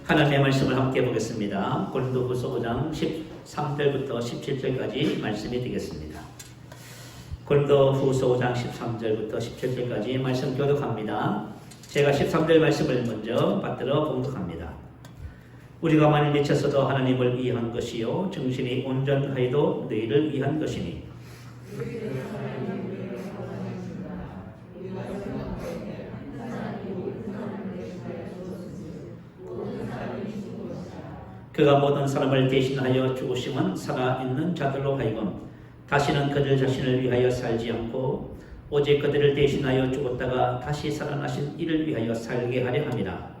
하나님의 말씀을 함께 보겠습니다. 고린도후서 5장 13절부터 17절까지 말씀이 되겠습니다. 고린도후서 5장 13절부터 17절까지 말씀 교독합니다. 제가 13절 말씀을 먼저 받들어 봉독합니다. 우리가 만일 미쳤어도 하나님을 위한 것이요 정신이 온전하여도 너희를 위한 것이니 그가 모든 사람을 대신하여 죽으심은 살아있는 자들로 하여금 다시는 그들 자신을 위하여 살지 않고 오직 그들을 대신하여 죽었다가 다시 살아나신 이를 위하여 살게 하려 함이라.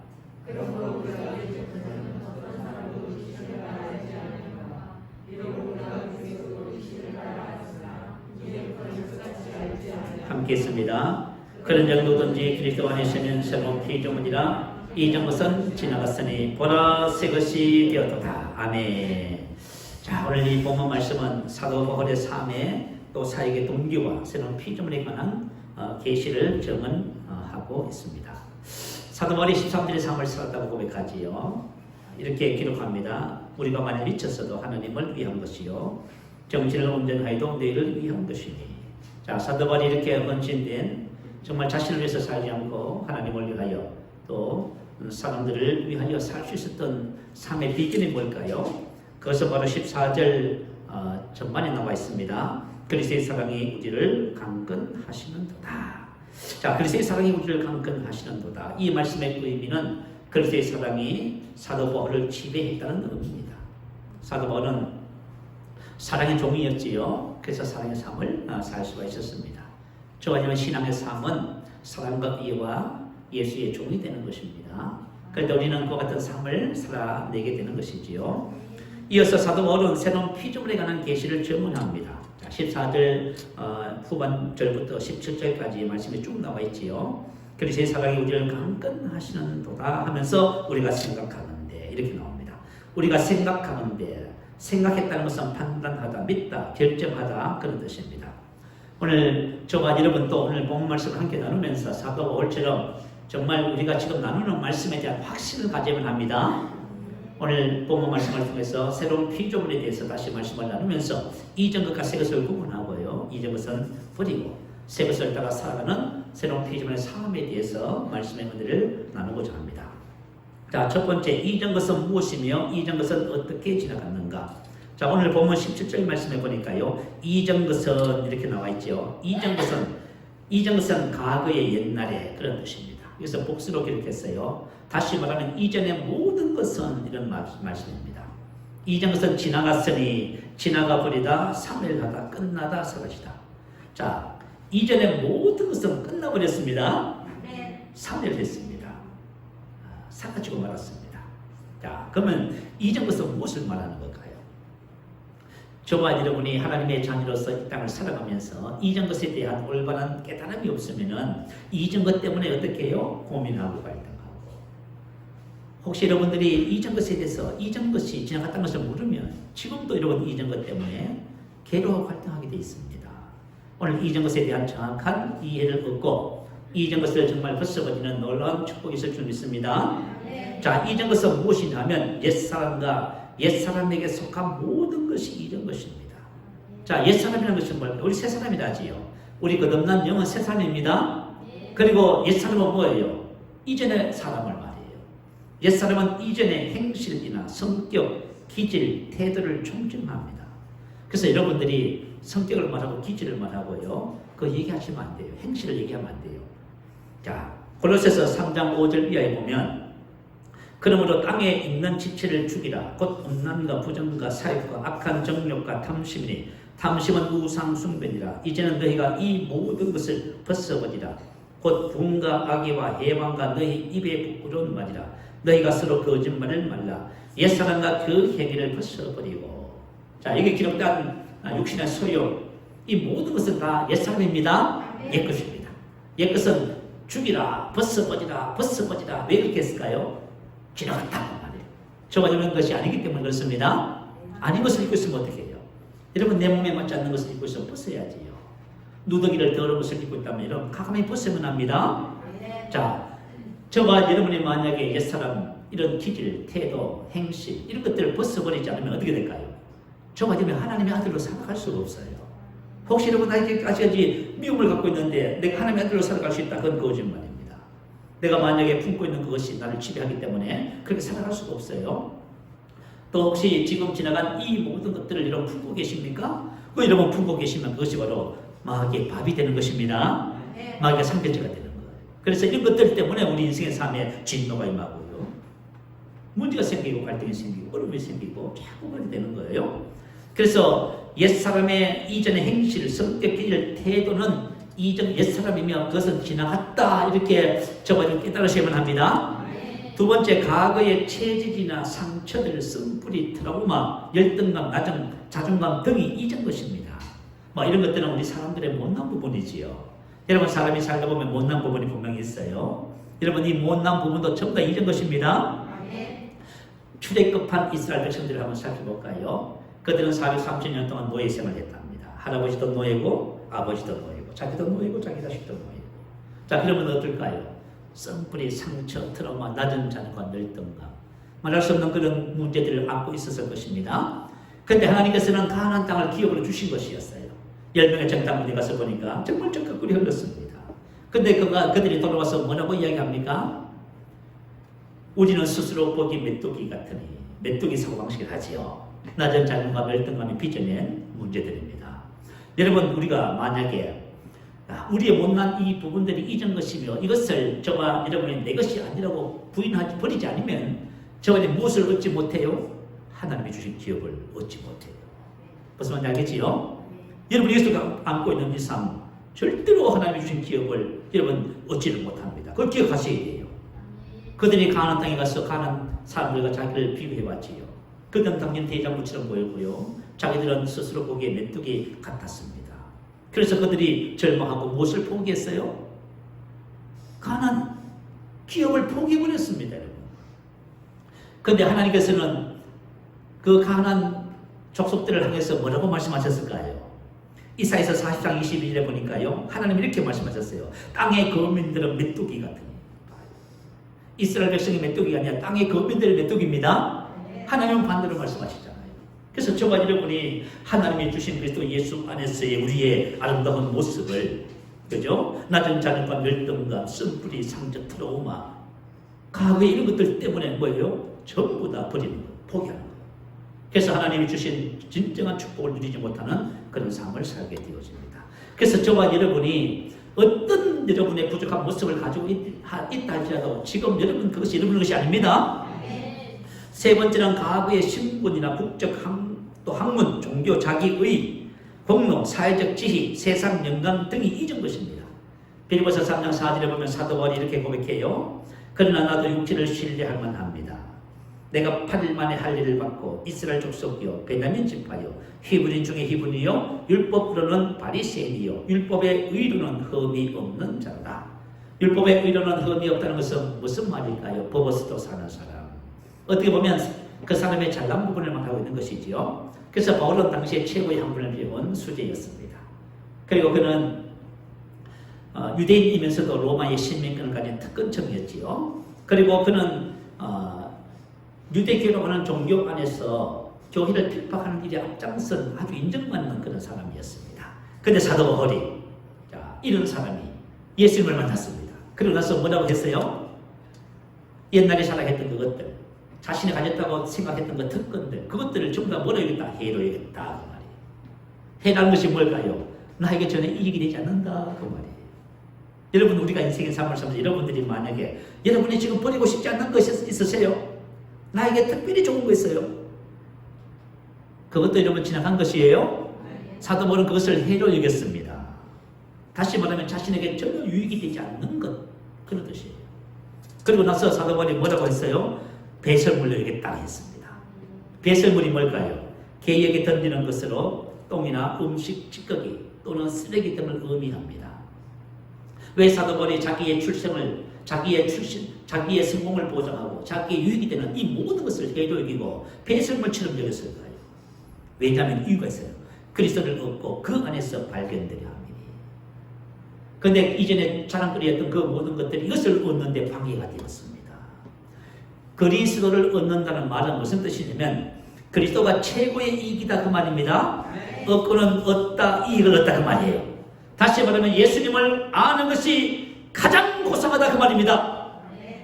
함께 있습니다. 그런 적 누구든지 그리스도 안에서는 새로운 피조물이라 이전 것은 지나갔으니 보라 새 것이 되었도다. 아멘. 자, 오늘 이 본문 말씀은 사도 바울의 삶에 또 사역의 동기와 새로운 피조물에 관한 계시를 증언하고 있습니다. 사도 바울이 13절의 삶을 살았다고 고백하지요. 이렇게 기록합니다. 우리가 만일 미쳤어도 하나님을 위한 것이요 정신을 온전하여도 너희를 위한 것이니. 자, 사도 바울이 이렇게 헌신된 정말 자신을 위해서 살지 않고 하나님을 위하여 또 사람들을 위하여 살 수 있었던 삶의 비전이 뭘까요? 그것은 바로 14절 전반에 나와 있습니다. 그리스도의 사랑이 우리를 강건하시는도다. 자, 그리스도의 사랑이 우리를 강건하시는도다. 이 말씀의 의미는 그리스도의 사랑이 사도 바울을 지배했다는 의미입니다. 사도 바울은 사랑의 종이었지요. 그래서 사랑의 삶을 살 수가 있었습니다. 저와 신앙의 삶은 사랑과 이해와 예수의 종이 되는 것입니다. 그런데 우리는 그와 같은 삶을 살아내게 되는 것이지요. 이어서 사도 바울은 새로운 피조물에 관한 계시를 증언합니다. 14절 후반절부터 17절까지 말씀이 쭉 나와 있지요. 그리스도의 사랑이 우리를 강건하시는도다 하면서 우리가 생각하는데 이렇게 나옵니다. 우리가 생각하는데 생각했다는 것은 판단하다, 믿다, 결정하다 그런 뜻입니다. 오늘 저와 여러분 또 오늘 본문 말씀을 함께 나누면서 사도 바울처럼 정말 우리가 지금 나누는 말씀에 대한 확신을 가져야만 합니다. 오늘 본문 말씀을 통해서 새로운 피조물에 대해서 다시 말씀을 나누면서 이전 것과 새 것을 구분하고요. 이전 것은 버리고 새 것을 따라 살아가는 새로운 피조물의 삶에 대해서 말씀의 은혜를 나누고자 합니다. 자, 첫 번째 이전 것은 무엇이며 이전 것은 어떻게 지나갔는가? 자, 오늘 본문 17절 말씀해 보니까요. 이전 것은 이렇게 나와 있죠. 이전 것은 과거의 옛날에 그런 뜻입니다. 그래서 복수로 기록했어요. 다시 말하면 이전의 모든 것은 이런 말씀입니다. 이전 것은 지나갔으니 지나가 버리다 사멸하다 끝나다 사라지다. 자, 이전의 모든 것은 끝나버렸습니다. 사멸했습니다. 사라지고 말았습니다. 자, 그러면 이전 것은 무엇을 말하는 걸까요? 저와 여러분이 하나님의 자녀로서 이 땅을 살아가면서 이전 것에 대한 올바른 깨달음이 없으면은 이전 것 때문에 어떻게 해요? 고민하고 갈등하고. 혹시 여러분들이 이전 것에 대해서 이전 것이 지나갔다는 것을 모르면 지금도 여러분 이전 것 때문에 괴로워 갈등하게 되어 있습니다. 오늘 이전 것에 대한 정확한 이해를 얻고 이전 것을 정말 벗어버리는 놀라운 축복이 있을 줄 믿습니다. 자, 이전 것은 무엇이냐면 옛사람과 옛사람에게 속한 모든 것이 이전 것입니다. 자, 옛사람이라는 것은 뭘까요? 우리 새사람이라지요. 우리 거듭난 영은 새사람입니다. 그리고 옛사람은 뭐예요? 이전의 사람을 말해요. 옛사람은 이전의 행실이나 성격, 기질, 태도를 총정합니다. 그래서 여러분들이 성격을 말하고 기질을 말하고요. 그거 얘기하시면 안 돼요. 행실을 얘기하면 안 돼요. 자, 골로새서 3장 5절 이하에 보면 그러므로 땅에 있는 지체를 죽이라. 곧 음란과 부정과 사욕과 악한 정욕과 탐심이니 탐심은 우상 숭배니라. 이제는 너희가 이 모든 것을 벗어버리라. 곧 분과 악의와 해방과 너희 입에 부끄러운 말이라. 너희가 서로 거짓말을 말라. 옛사람과 그 행위를 벗어버리고. 자, 이게 기록된 육신의 소욕, 이 모든 것은 다 옛사람입니다. 옛것입니다. 옛것은 죽이라, 벗어버리라, 벗어버리라. 왜 그렇게 했을까요? 지나갔다고 말이에요. 저가 이런 것이 아니기 때문에 그렇습니다. 아닌 것을 입고 있으면 어떻게 해요? 여러분, 내 몸에 맞지 않는 것을 입고 있으면 벗어야지요. 누더기를 더러운 것을 입고 있다면 여러분 가감히 벗으면 합니다. 자, 저와 여러분이 만약에 옛사람 이런 기질, 태도, 행실 이런 것들을 벗어버리지 않으면 어떻게 될까요? 저와 여러분이 하나님의 아들로 살아갈 수가 없어요. 혹시 여러분 아직까지 미움을 갖고 있는데 내가 하나님의 아들로 살아갈 수 있다? 그건 거짓말입니다. 내가 만약에 품고 있는 그것이 나를 지배하기 때문에 그렇게 살아갈 수가 없어요. 또 혹시 지금 지나간 이 모든 것들을 여러분 품고 계십니까? 그 여러분 품고 계시면 그것이 바로 마귀의 밥이 되는 것입니다. 마귀의 상대체가 되는 거예요. 그래서 이런 것들 때문에 우리 인생의 삶에 진노가 임하고요. 문제가 생기고 갈등이 생기고 어려움이 생기고 자꾸 그렇게 되는 거예요. 그래서 옛사람의 이전의 행실, 성격, 기질, 태도는 이전 옛사람이며 그것은 지나갔다 이렇게 저번에 깨달으셔야만 합니다. 두 번째, 과거의 체질이나 상처들, 쓴뿌리, 트라우마, 열등감, 자존감 등이 잊은 것입니다. 이런 것들은 우리 사람들의 못난 부분이지요. 여러분 사람이 살다 보면 못난 부분이 분명히 있어요. 여러분 이 못난 부분도 전부 다 잊은 것입니다. 출애굽한 이스라엘 백성들을 한번 살펴볼까요? 그들은 430년 동안 노예 생활을 했답니다. 할아버지도 노예고 아버지도 노예고 자기도 노예고 자기 자식도 노예고. 자, 그러면 어떨까요? 쓴뿌리, 상처, 트라우마, 낮은 자존감, 열등감 말할 수 없는 그런 문제들을 안고 있었을 것입니다. 그런데 하나님께서는 가나안 땅을 기업으로 주신 것이었어요. 10명의 정탐꾼이 가서 보니까 정말 적극 꿀이 흘렀습니다. 근데 그들이 돌아와서 뭐라고 이야기합니까? 우리는 스스로 보기 메뚜기 같으니 메뚜기 사고방식을 하지요. 낮은 자존감, 열등감이 빚어낸 문제들입니다. 여러분 우리가 만약에 우리의 못난 이 부분들이 잊은 것이며 이것을 저와 여러분이 내 것이 아니라고 버리지 않으면 저와 무엇을 얻지 못해요? 하나님이 주신 기업을 얻지 못해요. 무슨 말인지 알겠지요? 여러분이 예수가 안고 있는 이 삶 절대로 하나님이 주신 기업을 여러분 얻지를 못합니다. 그걸 기억하셔야 돼요. 그들이 가나안 땅에 가서 가나안 사람들과 자기를 비교해봤지요. 그들은 당연 대장부처럼 보였고요. 자기들은 스스로 보기에 메뚜기 같았습니다. 그래서 그들이 절망하고 무엇을 포기했어요? 가나안 기업을 포기해버렸습니다. 여러분. 그런데 하나님께서는 그 가나안 족속들을 향해서 뭐라고 말씀하셨을까요? 이사야서 40장 22절에 보니까요. 하나님이 이렇게 말씀하셨어요. 땅의 거민들은 메뚜기 같으니. 이스라엘 백성이 메뚜기가 아니라 땅의 거민들의 메뚜기입니다. 하나님은 반대로 말씀하시잖아요. 그래서 저와 여러분이 하나님이 주신 그리스도 예수 안에서의 우리의 아름다운 모습을, 그죠? 낮은 자존감, 열등감, 쓴뿌리, 상처, 트라우마, 과거의 이런 것들 때문에 뭐예요? 전부 다 버리는 거예요. 포기하는 거예요. 그래서 하나님이 주신 진정한 축복을 누리지 못하는 그런 삶을 살게 되어집니다. 그래서 저와 여러분이 어떤 여러분의 부족한 모습을 가지고 있다 할지라도 지금 여러분 그것이 여러분의 것이 아닙니다. 세 번째는 과거의 신분이나 국적, 또 학문, 종교, 자기의, 공로, 사회적 지위, 세상 영광 등이 잊은 것입니다. 빌립보서 3장 4절에 보면 사도 바울이 이렇게 고백해요. 그러나 나도 육체를 신뢰할 만합니다. 내가 8일 만에 할 일을 받고 이스라엘 족속이요 베냐민 지파요 히브리인 중에 히브리요 율법으로는 바리새인이요 율법의 의로는 흠이 없는 자다. 율법의 의로는 흠이 없다는 것은 무슨 말일까요? 법어스도 사는 사람. 어떻게 보면 그 사람의 잘난 부분을 말하고 있는 것이지요. 그래서 바울은 당시에 최고의 학문을 배운 수재였습니다. 그리고 그는 유대인이면서도 로마의 신민권을 가진 특권층이었지요. 그리고 그는 유대교라고 하는 종교 안에서 교회를 핍박하는 일에 앞장선 아주 인정받는 그런 사람이었습니다. 그런데 사도 바울이 이런 사람이 예수님을 만났습니다. 그러고 나서 뭐라고 했어요? 옛날에 살아했던 그것들, 자신이 가졌다고 생각했던 그 특권들, 그것들을 전부 다 뭐라 여겼다? 해로 여겼다. 그 말이에요. 해라는 것이 뭘까요? 나에게 전혀 이익이 되지 않는다. 그 말이에요. 여러분 우리가 인생의 삶을 살면서 여러분들이 만약에 여러분이 지금 버리고 싶지 않는 것이 있으세요? 나에게 특별히 좋은 거 있어요. 그것도 여러분 지나간 것이에요. 사도 바울은 그것을 해로 여겼습니다. 다시 말하면 자신에게 전혀 유익이 되지 않는 것, 그런 뜻이에요. 그리고 나서 사도 바울이 뭐라고 했어요? 배설물로 여겼다 했습니다. 배설물이 뭘까요? 개에게 던지는 것으로 똥이나 음식 찌꺼기 또는 쓰레기 등을 의미합니다. 왜 사도 바울이 자기의 성공을 보장하고 자기의 유익이 되는 이 모든 것을 해로 여기고 배설물처럼 여겼을까요? 왜냐하면 이유가 있어요. 그리스도를 얻고 그 안에서 발견되려 합니다. 그런데 이전에 자랑거리였던 그 모든 것들이 이것을 얻는 데 방해가 되었습니다. 그리스도를 얻는다는 말은 무슨 뜻이냐면 그리스도가 최고의 이익이다 그 말입니다. 얻고는 얻다, 이익을 얻다 그 말이에요. 다시 말하면 예수님을 아는 것이 가장 고상하다 그 말입니다.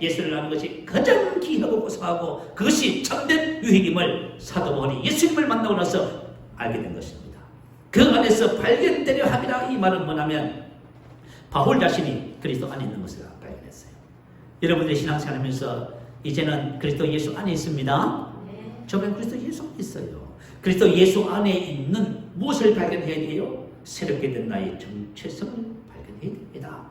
예수를 아는 것이 가장 귀하고 고상하고 그것이 참된 유익임을 사도 바울이 예수님을 만나고 나서 알게 된 것입니다. 그 안에서 발견되려 함이라. 이 말은 뭐냐면 바울 자신이 그리스도 안에 있는 것을 발견했어요. 여러분들이 신앙생활하면서 이제는 그리스도 예수 안에 있습니다. 저는 그리스도 예수 안에 있어요. 그리스도 예수 안에 있는 무엇을 발견해야 돼요? 새롭게 된 나의 정체성을 발견해야 됩니다.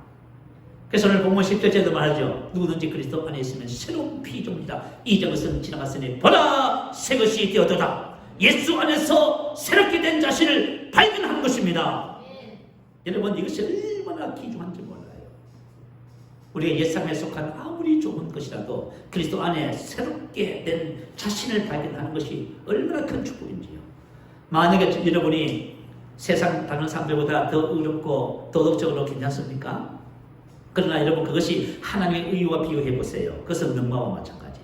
그래서 오늘 본문 10절째도 말하죠. 누구든지 그리스도 안에 있으면 새로운 피조물이다. 이전 것은 지나갔으니 보라 새 것이 되었도다. 예수 안에서 새롭게 된 자신을 발견하는 것입니다. 여러분 이것이 얼마나 귀중한지 몰라요. 우리가 옛사람에 속한 아무리 좋은 것이라도 그리스도 안에 새롭게 된 자신을 발견하는 것이 얼마나 큰 축복인지요. 만약에 여러분이 세상 다른 사람들보다 더 어렵고 도덕적으로 괜찮습니까? 그러나 여러분 그것이 하나님의 의와 비교해 보세요. 그것은 능마와 마찬가지죠.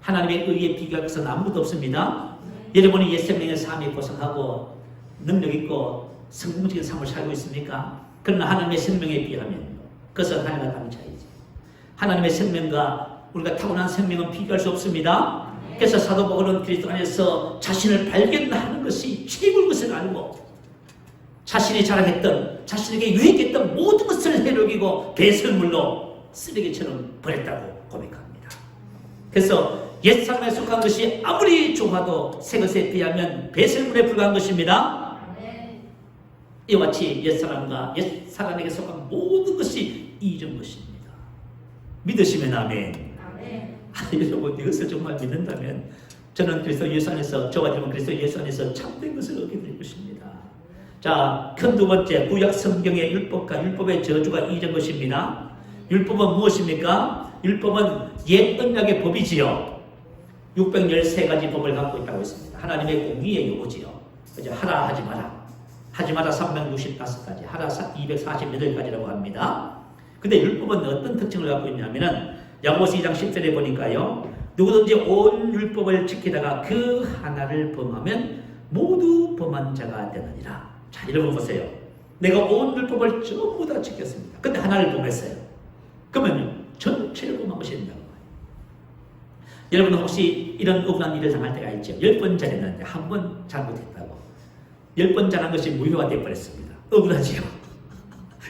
하나님의 의에 비교할 것은 아무것도 없습니다. 여러분이 옛 생명의 삶이 고상하고 능력 있고 성공적인 삶을 살고 있습니까? 그러나 하나님의 생명에 비하면 그것은 하나님과 다른 차이지. 하나님의 생명과 우리가 타고난 생명은 비교할 수 없습니다. 그래서 사도 바울은 그리스도 안에서 자신을 발견하는 것이 최고의 것을 알고 자신이 자랑했던 자신에게 유익했던 모든 것을 해로기고 배설물로 쓰레기처럼 버렸다고 고백합니다. 그래서 옛사람에 속한 것이 아무리 좋아도 새 것에 비하면 배설물에 불과한 것입니다. 이와 같이 옛사람과 옛사람에게 속한 모든 것이 이전 것입니다. 믿으시면 아멘. 여러분 이것을 정말 믿는다면 저는 그리스도 예수 안에서 저와 여러분 그리스도 예수 안에서 참된 것을 얻게 될 것입니다. 자, 큰 두 번째 구약 성경의 율법과 율법의 저주가 이전 것입니다. 율법은 무엇입니까? 율법은 옛 언약의 법이지요. 613가지 법을 갖고 있다고 했습니다. 하나님의 공의의 요구지요. 하라 하지 마라. 하지 마라 365가지, 하라 248가지라고 합니다. 근데 율법은 어떤 특징을 갖고 있냐면은 야고보서 2장 10절에 보니까요. 누구든지 온 율법을 지키다가 그 하나를 범하면 모두 범한 자가 되느니라. 자, 여러분 보세요. 내가 온 율법을 전부 다 지켰습니다. 근데 하나를 범했어요. 그러면 전체를 범한 것이 된다고 말이에요. 여러분 혹시 이런 억울한 일을 당할 때가 있죠. 10번 잘했는데 한 번 잘못했다고. 10번 잘한 것이 무효가 되어버렸습니다. 억울하지요.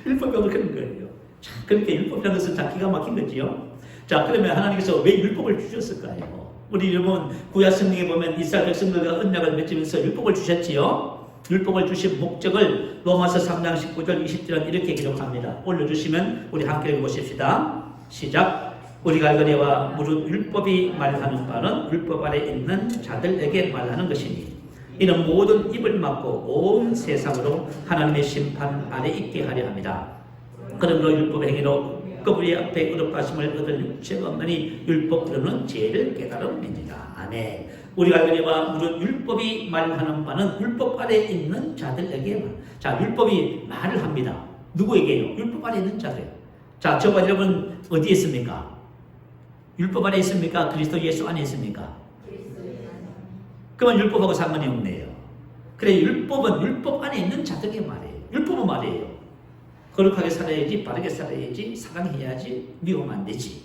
율법이 그런 거예요. 자, 그렇게 율법이라는 것은 참 기가 막힌 거지요. 자, 그러면 하나님께서 왜 율법을 주셨을까요? 우리 여러분 구약 성경에 보면 이스라엘 백성들과 언약을 맺으면서 율법을 주셨지요. 율법을 주신 목적을 로마서 3장 19절 20절은 이렇게 기록합니다. 올려주시면 우리 함께 읽어보십시다. 시작. 우리가 알거니와 무릇 율법이 말하는 바는 율법 아래 있는 자들에게 말하는 것이니 이는 모든 입을 막고 온 세상으로 하나님의 심판 아래 있게 하려 합니다. 그러므로 율법의 행위로 그분이 앞에 의롭다심을 얻을 육체가 없느니 율법으로는 죄를 깨달음입니다. 아멘. 우리가 알거니와 무릇 율법이 말하는 바는 율법 아래 있는 자들에게만. 자, 율법이 말을 합니다. 누구에게요? 율법 아래 있는 자들. 자, 저와 여러분 어디에 있습니까? 율법 안에 있습니까? 그리스도 예수 안에 있습니까? 그러면 율법하고 상관이 없네요. 그래, 율법은 율법 안에 있는 자들에게 말해요. 율법은 말이에요. 거룩하게 살아야지, 바르게 살아야지, 사랑해야지, 미워하면 안 되지.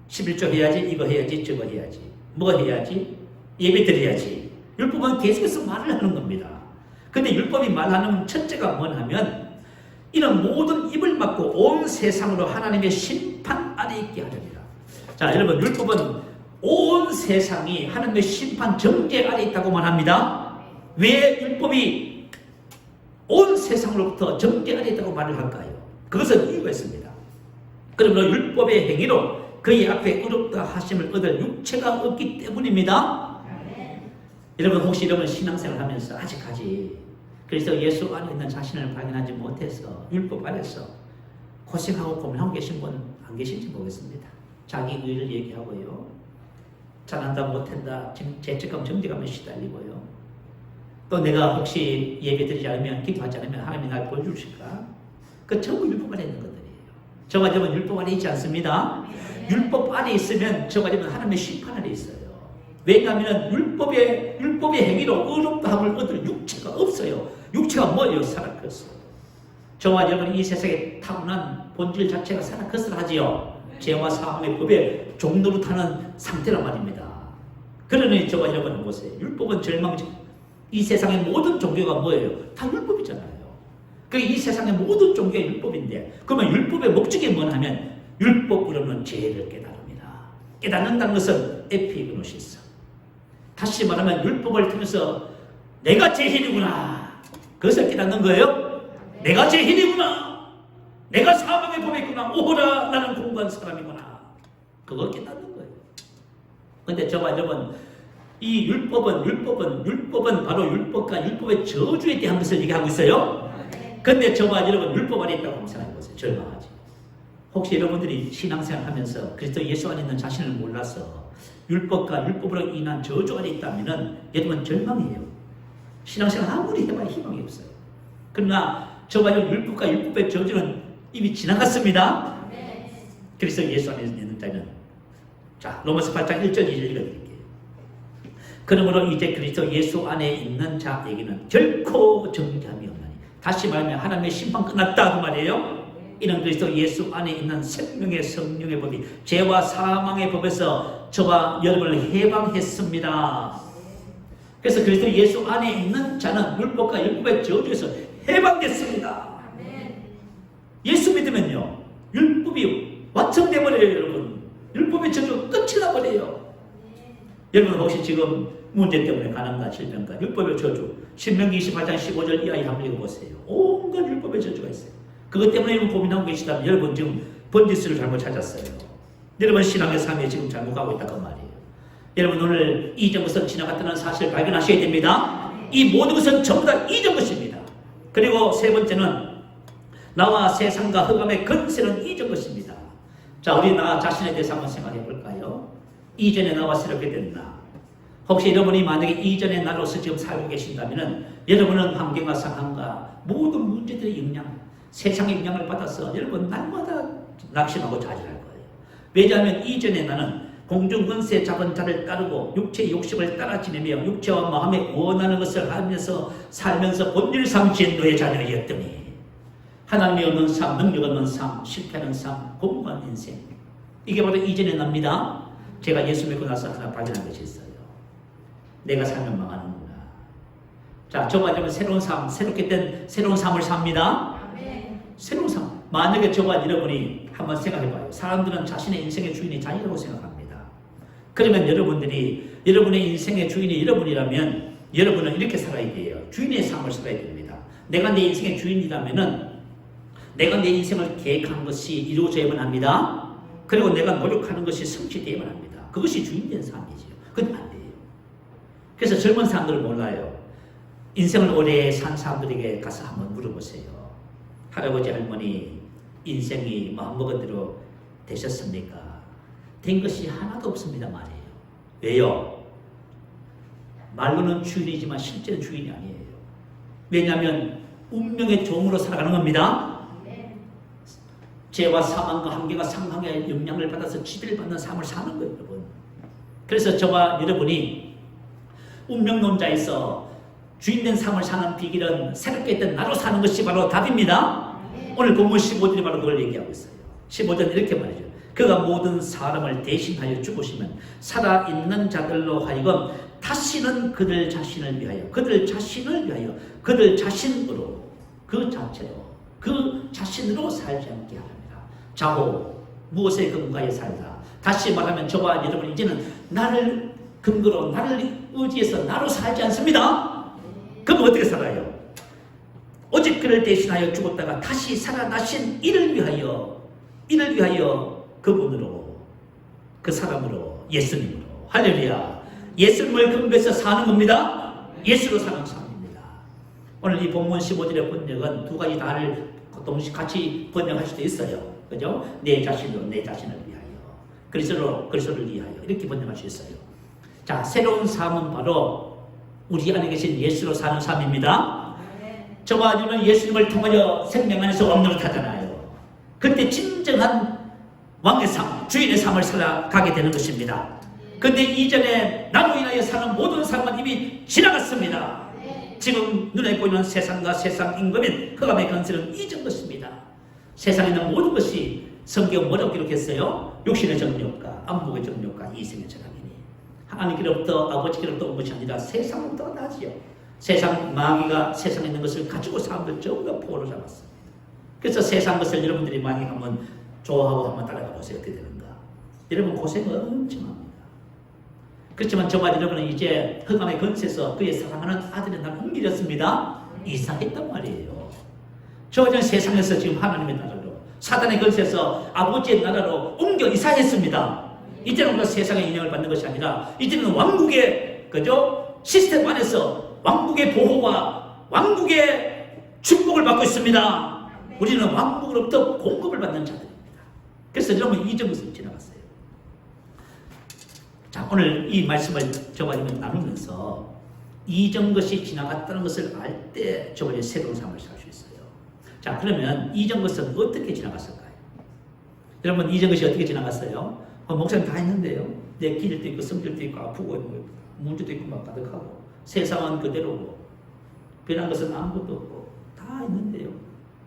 11조 해야지, 이거 해야지, 저거 해야지. 뭐 해야지? 예배 드려야지. 율법은 계속해서 말을 하는 겁니다. 근데 율법이 말하는 첫째가 뭐냐면 이는 모든 입을 막고 온 세상으로 하나님의 심판 아래 있게 하렵니다. 자, 여러분 율법은 온 세상이 하나님의 심판 정죄 아래 있다고 말합니다. 왜 율법이 온 세상으로부터 정죄 아래 있다고 말을 할까요? 그것은 이유가 있습니다. 그러므로 율법의 행위로 그의 앞에 의롭다 하심을 얻을 육체가 없기 때문입니다. 여러분 혹시 여러분 신앙생활 하면서 아직까지 그래서 예수 안에 있는 자신을 발견하지 못해서 율법 아래서 고생하고 고민하고 계신 분 안 계신지 모르겠습니다. 자기 의를 얘기하고요. 잘한다 못한다 죄책감 정죄감에 시달리고요. 또 내가 혹시 예배 드리지 않으면 기도하지 않으면 하나님이 날 보여주실까? 그 전부 율법 안에 있는 것들이에요. 저와 여러분 율법 안에 있지 않습니다? 율법 안에 있으면 저와 여러분 하나님의 심판 안에 있어요. 왜냐하면 율법의 행위로 의롭다함을 얻을 육체가 없어요. 육체가 뭐예요? 사라졌어요. 저와 여러분 이 세상에 타고난 본질 자체가 사라졌을 하지요. 죄와 사함의 법에 종로로 타는 상태란 말입니다. 그러니 저와 여러분 보세요. 율법은 절망적. 이 세상의 모든 종교가 뭐예요? 다 율법이잖아요. 이 세상의 모든 종교가 율법인데, 그러면 율법의 목적이 뭐냐면 율법으로는 죄를 깨달습니다. 깨닫는다는 것은 에피그노시스. 다시 말하면 율법을 통해서 내가 죄인이구나, 그것을 깨닫는 거예요. 내가 죄인이구나, 내가 사망의 법에 있구나, 오호라 나는 공부한 사람이구나, 그걸 깨닫는 거예요. 근데 저와 여러분 이 율법은 바로 율법과 율법의 저주에 대한 것을 얘기하고 있어요. 근데 저와 여러분 율법 안에 있다고 생각해보세요. 절망하지. 혹시 여러분들이 신앙생활 하면서 그리스도 예수 안에 있는 자신을 몰라서 율법과 율법으로 인한 저주 안에 있다면 여러분 절망이에요. 신앙생활 아무리 해봐야 희망이 없어요. 그러나 저와 여러분 율법과 율법의 저주는 이미 지나갔습니다. 그리스도 예수 안에 있는 자는, 자 로마서 8장 1절 2절 읽어드릴게요. 그러므로 이제 그리스도 예수 안에 있는 자에게는 결코 정죄함이 없나니, 다시 말하면 하나님의 심판 끝났다 그 말이에요. 이는 그리스도 예수 안에 있는 생명의 성령의 법이 죄와 사망의 법에서 저와 여러분을 해방했습니다. 그래서 그리스도 예수 안에 있는 자는 율법과 율법의 저주에서 해방됐습니다. 예수 믿으면요 율법이 완성돼 버려요. 여러분 율법의 저주 끝이 나 버려요. 여러분 혹시 지금 문제 때문에 가난과 질병과 율법의 저주, 신명기 28장 15절 이하에 한번 읽어보세요. 온갖 율법의 저주가 있어요. 그것 때문에 여러분 고민하고 계시다면 여러분 지금 번지수를 잘못 찾았어요. 여러분 신앙의 삶에 지금 잘못 가고 있다고 말이에요. 여러분 오늘 이전 것은 지나갔다는 사실을 발견하셔야 됩니다. 이 모든 것은 전부 다 이전 것입니다. 그리고 세 번째는 나와 세상과 흑암의 근세는 이전 것입니다. 자, 우리 나 자신에 대해서 한번 생각해 볼까요? 이전에 나와 새롭게 된 나. 혹시 여러분이 만약에 이전의 나로서 지금 살고 계신다면 여러분은 환경과 상황과 모든 문제들의 영향, 세상의 영향을 받아서 여러분 날마다 낙심하고 좌절할 거예요. 왜냐하면 이전의 나는 공중근세 잡은 자를 따르고 육체의 욕심을 따라 지내며 육체와 마음에 원하는 것을 하면서 살면서 본질상 진노의 자녀였더니 하나님이 없는 삶, 능력 없는 삶, 실패하는 삶, 공고한 인생, 이게 바로 이전의 납니다. 제가 예수 믿고 나서 하나 발견한 것이 있어요. 내가 살면 망하는구나. 자, 저와 여러분 새로운 삶, 새롭게 된 새로운 삶을 삽니다. 새로운 삶. 만약에 저와 여러분이 한번 생각해봐요. 사람들은 자신의 인생의 주인이 자기라고 생각합니다. 그러면 여러분들이 여러분의 인생의 주인이 여러분이라면 여러분은 이렇게 살아야 돼요. 주인의 삶을 살아야 됩니다. 내가 내 인생의 주인이라면은 내가 내 인생을 계획한 것이 이루어져야만 합니다. 그리고 내가 노력하는 것이 성취되어야만 합니다. 그것이 주인된 삶이죠. 그건 안 돼요. 그래서 젊은 사람들은 몰라요. 인생을 오래 산 사람들에게 가서 한번 물어보세요. 할아버지 할머니 인생이 마음먹은 대로 되셨습니까? 된 것이 하나도 없습니다 말이에요. 왜요? 말로는 주인이지만 실제는 주인이 아니에요. 왜냐하면 운명의 종으로 살아가는 겁니다. 죄와 사망과 한계가 상황의 영향을 받아서 지배를 받는 삶을 사는 거예요, 여러분. 그래서 저와 여러분이 운명론자에서 주인된 삶을 사는 비결은 새롭게 된 나로 사는 것이 바로 답입니다. 오늘 본문 15절이 바로 그걸 얘기하고 있어요. 15절은 이렇게 말이죠. 그가 모든 사람을 대신하여 죽으시면 살아있는 자들로 하여금 다시는 그들 자신을 위하여 그들 자신으로 그 자체로 그 자신으로 살지 않게 하랍니다. 자고 무엇에 근거하여 살다. 다시 말하면 저와 여러분 이제는 나를 근거로 나를 의지해서 나로 살지 않습니다. 그럼 어떻게 살아요? 오직 그를 대신하여 죽었다가 다시 살아나신 이를 위하여 그분으로 그 사람으로 예수님으로 할렐루야. 예수님을 근거해서 사는 겁니다. 예수로 사는 삶입니다. 오늘 이 본문 15절의 번역은 두 가지 다를 동시에 같이 번역할 수도 있어요. 그죠? 내 자신으로 내 자신을 위하여 그리스도를 위하여 이렇게 번역할 수 있어요. 자, 새로운 삶은 바로 우리 안에 계신 예수로 사는 삶입니다. 저와 여러분은 예수님을 통하여 생명 안에서 왕노릇하잖아요. 그때 진정한 왕의 삶, 주인의 삶을 살아가게 되는 것입니다. 그런데 이전에 나로 인하여 사는 모든 삶은 이미 지나갔습니다. 지금 눈에 보이는 세상과 세상 임금인 흑암의 권세는 이전 것입니다. 세상에 있는 모든 것이 성경 뭐라고 기록했어요? 육신의 정욕과 안목의 정욕과 이생의 전함이니 하나님께로부터 아버지께로부터 온 것이 아니라 세상부터 나지요. 세상 마귀가 세상에 있는 것을 가지고 사람들 전부 다 포로 잡았습니다. 그래서 세상 것을 여러분들이 많이 한번 좋아하고 한번 따라가 보세요. 어떻게 되는가? 여러분 고생은 엄청 합니다. 그렇지만 저와 여러분은 이제 흑암의 권세에서 그의 사랑하는 아들의 나라를 옮기렸습니다. 이사했단 말이에요. 저는 세상에서 지금 하나님의 나라로 사단의 권세에서 아버지의 나라로 옮겨 이사했습니다. 이제는 우리가 세상의 인형을 받는 것이 아니라 이제는 왕국의 그죠? 시스템 안에서 왕국의 보호와 왕국의 축복을 받고 있습니다. 우리는 왕국으로부터 공급을 받는 자들입니다. 그래서 여러분 이전 것을 지나갔어요. 자, 오늘 이 말씀을 저와 여러분 나누면서 이전 것이 지나갔다는 것을 알 때 저와 새로운 삶을 살 수 있어요. 자, 그러면 이전 것은 어떻게 지나갔을까요? 여러분 이전 것이 어떻게 지나갔어요? 목사님 다 했는데요. 내 기질도 있고 성질도 있고 아프고 문제도 있고 막 가득하고 세상은 그대로고 변한 것은 아무것도 없고 다 있는데요.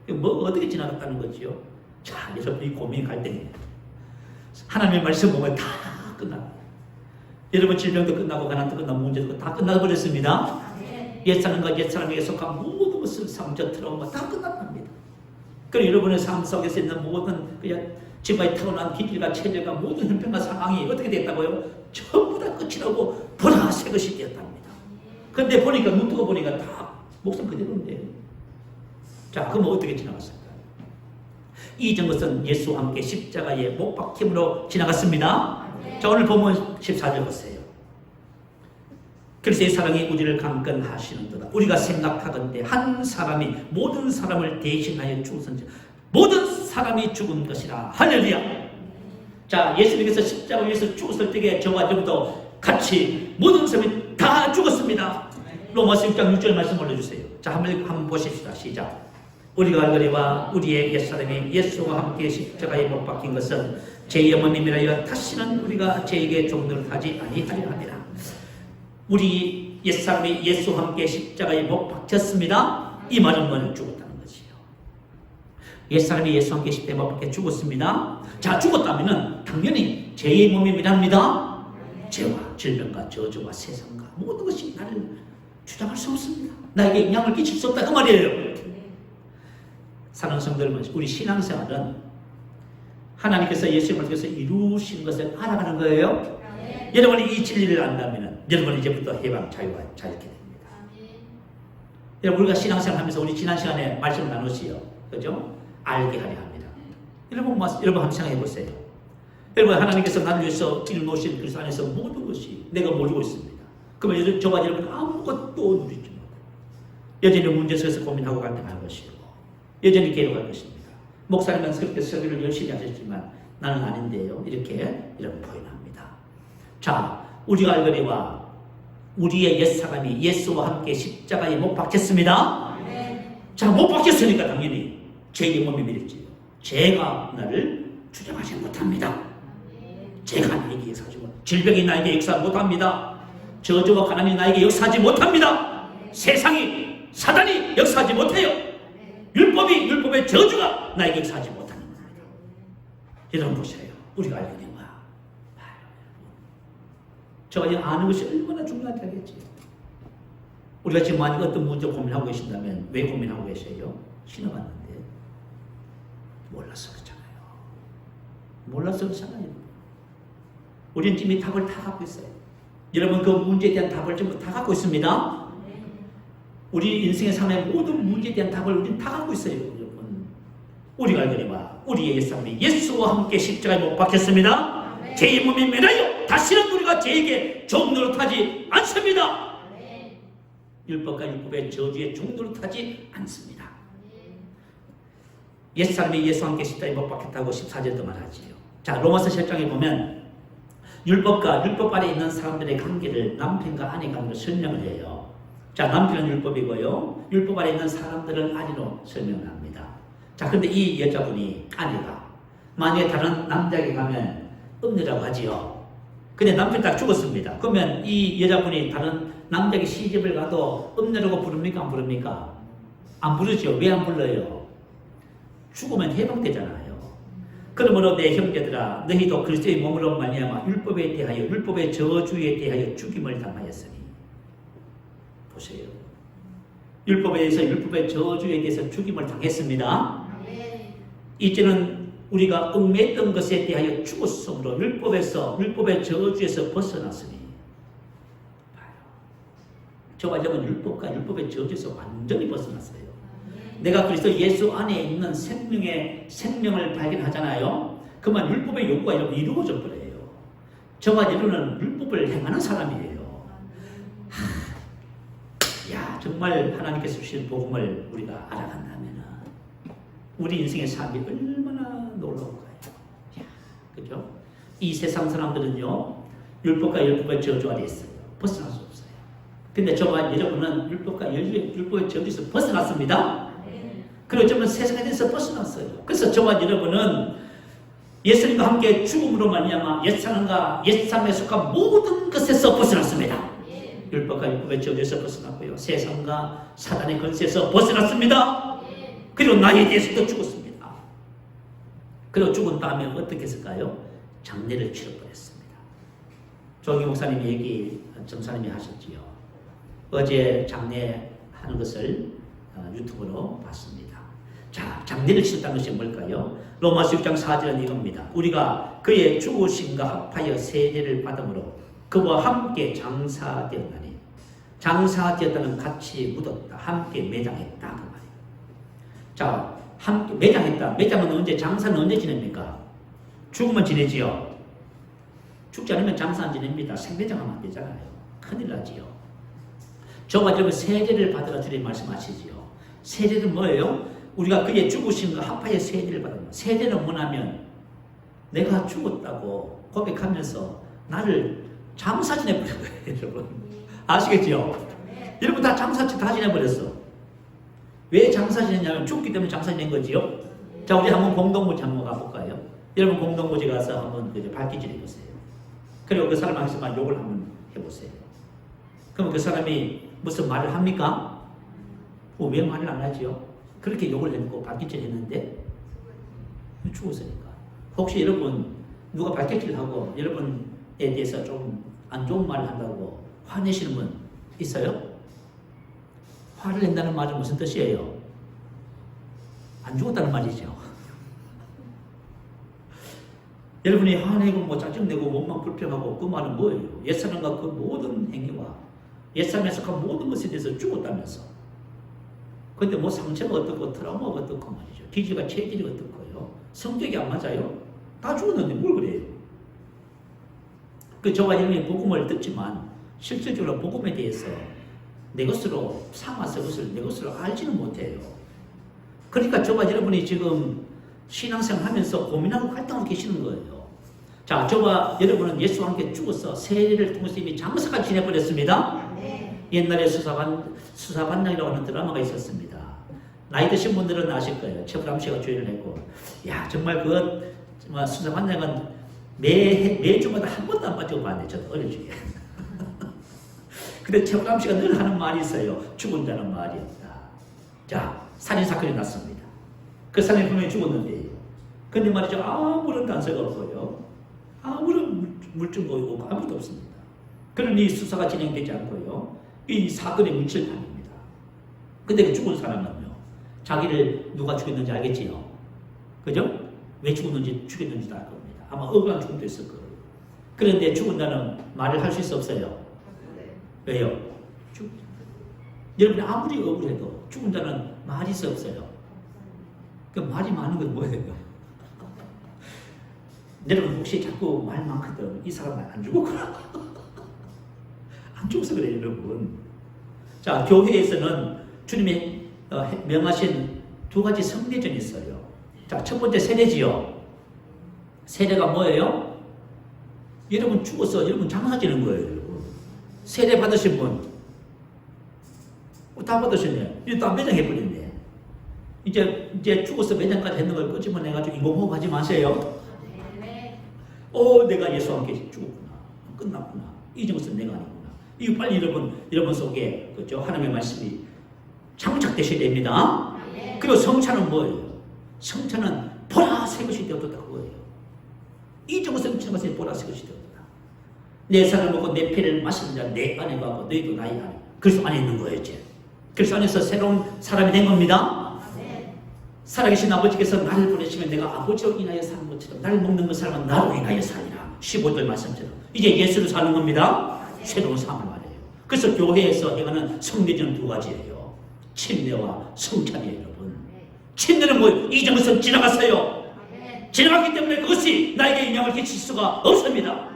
뭐 어떻게 지나갔다는 거지요? 자, 여러분이 고민이 갈 때는 하나님의 말씀 보면 다 끝납니다. 여러분 질병도 끝나고 가난도 끝나고 문제도 다 끝나버렸습니다. 옛사람과 옛사람에게 속한 모든 것을 상처 트라우마 다 끝났답니다. 그리고 여러분의 삶 속에서 있는 모든 그냥 지금까지 타고난 기질과 체질과 모든 형편과 상황이 어떻게 됐다고요? 전부 다 끝이 나고 보라 새 것이 되었답니다. 그런데 보니까 눈 뜨고 보니까 다 목숨 그대로인데요. 자, 그럼 어떻게 지나갔을까요? 이전 것은 예수와 함께 십자가에 못 박힘으로 지나갔습니다. 자, 오늘 본문 14절 보세요. 그리스도의 사랑이 우리를 강건하시는도다. 우리가 생각하건대 한 사람이 모든 사람을 대신하여 죽으선지 모든 사람이 죽은 것이라. 할렐루야. 자, 예수님께서 십자가 위에서 죽었을 때에 저와 여러분도 같이 모든 사람이 다 죽었습니다. 로마서 6장 6절 말씀 올려주세요. 자, 한번 보십시다. 시작. 우리가 알거니와 우리의 옛사람이 예수와 함께 십자가에 못 박힌 것은 죄의 어머님이라여 다시는 우리가 죄에게 종노릇 하지 아니하리라 하니라. 우리 옛사람이 예수와 함께 십자가에 못 박혔습니다. 이 말은 뭘 죽었다는 것이요. 옛사람이 예수와 함께 십자가에 못 박혀 죽었습니다. 자, 죽었다면 당연히 죄의 몸임이랍니다. 죄와 질병과 저주와 세상과 모든 것이 나를 주장할 수 없습니다. 나에게 영향을 끼칠 수 없다 그 말이에요. 사랑하는 성도 여러분, 우리 신앙생활은 하나님께서 예수님을 통해서 이루신 것을 알아가는 거예요. 여러분이 이 진리를 안다면 여러분은 이제부터 해방, 자유가 자유게 됩니다. 여러분, 우리가 신앙생활 하면서 우리 지난 시간에 말씀을 나눴지요. 그죠? 알게 하려 합니다. 여러분 한번 생각해 보세요. 여러분, 하나님께서 나를 위해서 일놓으신 그리스도 안에서 모든 것이 내가 모르고 있습니다. 그러면 저와 여러분 아무것도 누리지 못해요. 여전히 문제 속에서 고민하고 갈등할 것이고 여전히 괴로워할 것입니다. 목사님은 그렇게 설교를 열심히 하셨지만 나는 아닌데요. 이렇게 포인합니다. 자, 우리가 알거니와 우리의 옛사람이 예수와 함께 십자가에 못 박혔습니다. 자, 못 박혔으니까 당연히 죄의 몸이 밀었지요. 죄가 나를 주장하지 못합니다. 죄가 나에게 역사하지 못합니다. 질병이 나에게 역사하지 못합니다. 저주와 가난이 나에게 역사하지 못합니다. 세상이 사단이 역사하지 못해요. 율법의 저주가 나에게 역사하지 못하는 겁니다. 여러분 보세요. 우리가 알게 된 거야. 저가 아는 것이 얼마나 중요한지 알겠지. 우리가 지금 만약 어떤 문제 고민하고 계신다면 왜 고민하고 계세요? 신앙 왔는데 몰라서 그렇잖아요. 몰라서 그렇잖아요. 우리는 이미 답을 다 갖고 있어요. 여러분 그 문제에 대한 답을 전부 다 갖고 있습니다. 우리 인생의 삶의 모든 문제에 대한 답을 우리는 다 갖고 있어요. 여러분, 우리가 알거니와 우리의 옛사람이 예수와 함께 십자가에 못 박혔습니다. 죄의 몸이 매라요 다시는 우리가 죄에게 종노릇하지 않습니다. 율법과 율법의 저주에 종노릇하지 않습니다. 옛사람이 예수와 함께 십자가에 못 박혔다고 14절도 말하지요. 자, 로마서 10장에 보면 율법과 율법 아래 있는 사람들의 관계를 남편과 아내 관계로 설명을 해요. 자, 남편은 율법이고요. 율법 아래 있는 사람들은 아니로 설명을 합니다. 자, 그런데 이 여자분이 아내가 만약에 다른 남자에게 가면 음녀라고 하지요. 근데 남편이 딱 죽었습니다. 그러면 이 여자분이 다른 남자에게 시집을 가도 음녀라고 부릅니까? 안 부릅니까? 안 부르죠. 왜 안 불러요? 죽으면 해방되잖아요. 그러므로 내 형제들아, 너희도 그리스도의 몸으로 말미암아 율법에 대하여 율법의 저주에 대하여 죽임을 당하였으니. 보세요. 율법에 대해서 율법의 저주에 대해서 죽임을 당했습니다. 이제는 우리가 얽매였던 것에 대하여 죽었으므로 율법의 저주에서 벗어났으니. 봐요. 저와 여러분 율법과 율법의 저주에서 완전히 벗어났어요. 내가 그리스도 예수 안에 있는 생명을 발견하잖아요. 그만 율법의 요구가 이루어져 버려요. 저와 여러분은 율법을 행하는 사람이에요. 야, 정말 하나님께서 주신 복음을 우리가 알아간다면 우리 인생의 삶이 얼마나 놀라울까요? 그죠? 이 세상 사람들은요, 율법과 율법의 저주 아래 있어요. 벗어날 수 없어요. 근데 저와 여러분은 율법과 율법의 저주에서 벗어났습니다. 그리고 저는 세상에 대해서 벗어났어요. 그래서 저와 여러분은 예수님과 함께 죽음으로 말미암아 옛사람에 속한 모든 것에서 벗어났습니다. 율법과 율법의 저주에서 벗어났고요. 세상과 사단의 권세에서 벗어났습니다. 그리고 나에 대해서도 죽었습니다. 그리고 죽은 다음에 어떻게 했을까요? 장례를 치러버렸습니다. 조기 목사님이 정사님이 하셨지요. 어제 장례하는 것을 유튜브로 봤습니다. 자, 장례를 치렀다는 것이 뭘까요? 로마서 6장 4절은 이겁니다. 우리가 그의 죽으심과 합하여 세례를 받음으로 그와 함께 장사되었나니. 장사되었다는 같이 묻었다. 함께 매장했다. 그 말이에요. 자, 함께 매장했다. 매장은 언제, 장사는 언제 지냅니까? 죽으면 지내지요. 죽지 않으면 장사 안 지냅니다. 생매장하면 안 되잖아요. 큰일 나지요. 저와 여러분 세례를 받으라 주님 말씀하시지요. 세례는 뭐예요? 우리가 그의 죽으심과 합하여 세례를 받는 거예요. 세례는 뭐냐면 내가 죽었다고 고백하면서 나를 장사 지내버린 거예요. 여러분 아시겠죠? 여러분 다 장사 다 지내버렸어. 왜 장사 지냈냐면 죽기 때문에 장사 지낸 거지요. 자, 우리 한번 공동묘지 한번 가볼까요? 여러분 공동묘지 가서 한번 발기질 해보세요. 그리고 그 사람 앞에서만 욕을 한번 해보세요. 그러면 그 사람이 무슨 말을 합니까? 왜 말을 안 하지요? 그렇게 욕을 해놓고 발길질 했는데 죽었으니까. 혹시 여러분 누가 발길질 하고 여러분에 대해서 좀 안 좋은 말을 한다고 화내시는 분 있어요? 화를 낸다는 말은 무슨 뜻이에요? 안 죽었다는 말이죠. 여러분이 화내고 뭐 짜증내고 몸만 불평하고 그 말은 뭐예요? 옛사람과 그 모든 행위와 옛사람에 속한 모든 것에 대해서 죽었다면서. 근데 뭐 상처가 어떻고 트라우마가 어떻고 말이죠. 기질과 체질이 어떻고요. 성격이 안 맞아요. 다 죽었는데 뭘 그래요. 그 저와 여러분이 복음을 듣지만 실질적으로 복음에 대해서 내 것으로 삼아서 그것을 내 것으로 알지는 못해요. 그러니까 저와 여러분이 지금 신앙생활 하면서 고민하고 갈등하고 계시는 거예요. 자, 저와 여러분은 예수와 함께 죽어서 세례를 통해서 이미 장사가 지내버렸습니다. 옛날에 수사반장이라고 하는 드라마가 있었습니다. 나이 드신 분들은 아실 거예요. 최불암 씨가 주연을 했고, 야, 정말 그 수사반장은 매주마다 한 번도 안 빠지고 봤는데, 저도 어릴 적에. 근데 최불암 씨가 늘 하는 말이 있어요. 죽은 자는 말이 없다. 자, 살인사건이 났습니다. 그 사람이 분명히 죽었는데요. 근데 말이죠. 아무런 단서가 없고요. 아무런 물증도 없고 아무것도 없습니다. 그러니 수사가 진행되지 않고요. 이 사건의 문칠판입니다. 근데 그 죽은 사람은요. 자기를 누가 죽였는지 알겠지요. 그죠? 왜 죽였는지도 알 겁니다. 아마 억울한 죽음도 있을 거예요. 그런데 죽은다는 말을 할 수 있어 없어요? 왜요? 여러분이 아무리 억울해도 죽은다는 말이 있어 없어요? 그 말이 많은 건 뭐예요? 여러분 혹시 자꾸 말 많거든. 이 사람 안 죽었구나. 안 죽어서 그래요, 여러분. 자, 교회에서는 주님이 명하신 두 가지 성례전이 있어요. 자, 첫 번째 세례지요. 세례가 뭐예요? 여러분 죽어서 여러분 장사 지는 거예요, 여러분. 세례 받으신 분. 다 받으셨네요. 이제 다 매장해버렸네. 이제 죽어서 매장까지 했는 걸 끄집어내가지고 인공호흡 하지 마세요. 내가 예수와 함께 죽었구나. 끝났구나. 이 정도는 내가 아니구나. 이거 빨리 여러분 속에 그죠? 하나님의 말씀이 장착되셔야 됩니다. 그리고 성찬은 뭐예요? 성찬은 보라 새 것이 되었다 그거예요. 이 정도는 지나가서 보라 새 것이 되었다. 내 살을 먹고 내 피를 마시는 자 내 안에 가고 너희도 나의 안에. 그리스도 안에 있는 거예요 이제. 그리스도 안에서 새로운 사람이 된 겁니다. 살아계신 아버지께서 나를 보내시면 내가 아버지로 인하여 사는 것처럼 나를 먹는 그 사람은 나로 인하여 살리라. 15절 말씀처럼 이제 예수로 사는 겁니다. 새로운 삶을 말해요. 그래서 교회에서 행하는 성례제는 두 가지예요. 침례와 성찬이에요 여러분. 침례는 뭐 이정선 지나갔어요. 지나갔기 때문에 그것이 나에게 영향을 끼칠 수가 없습니다.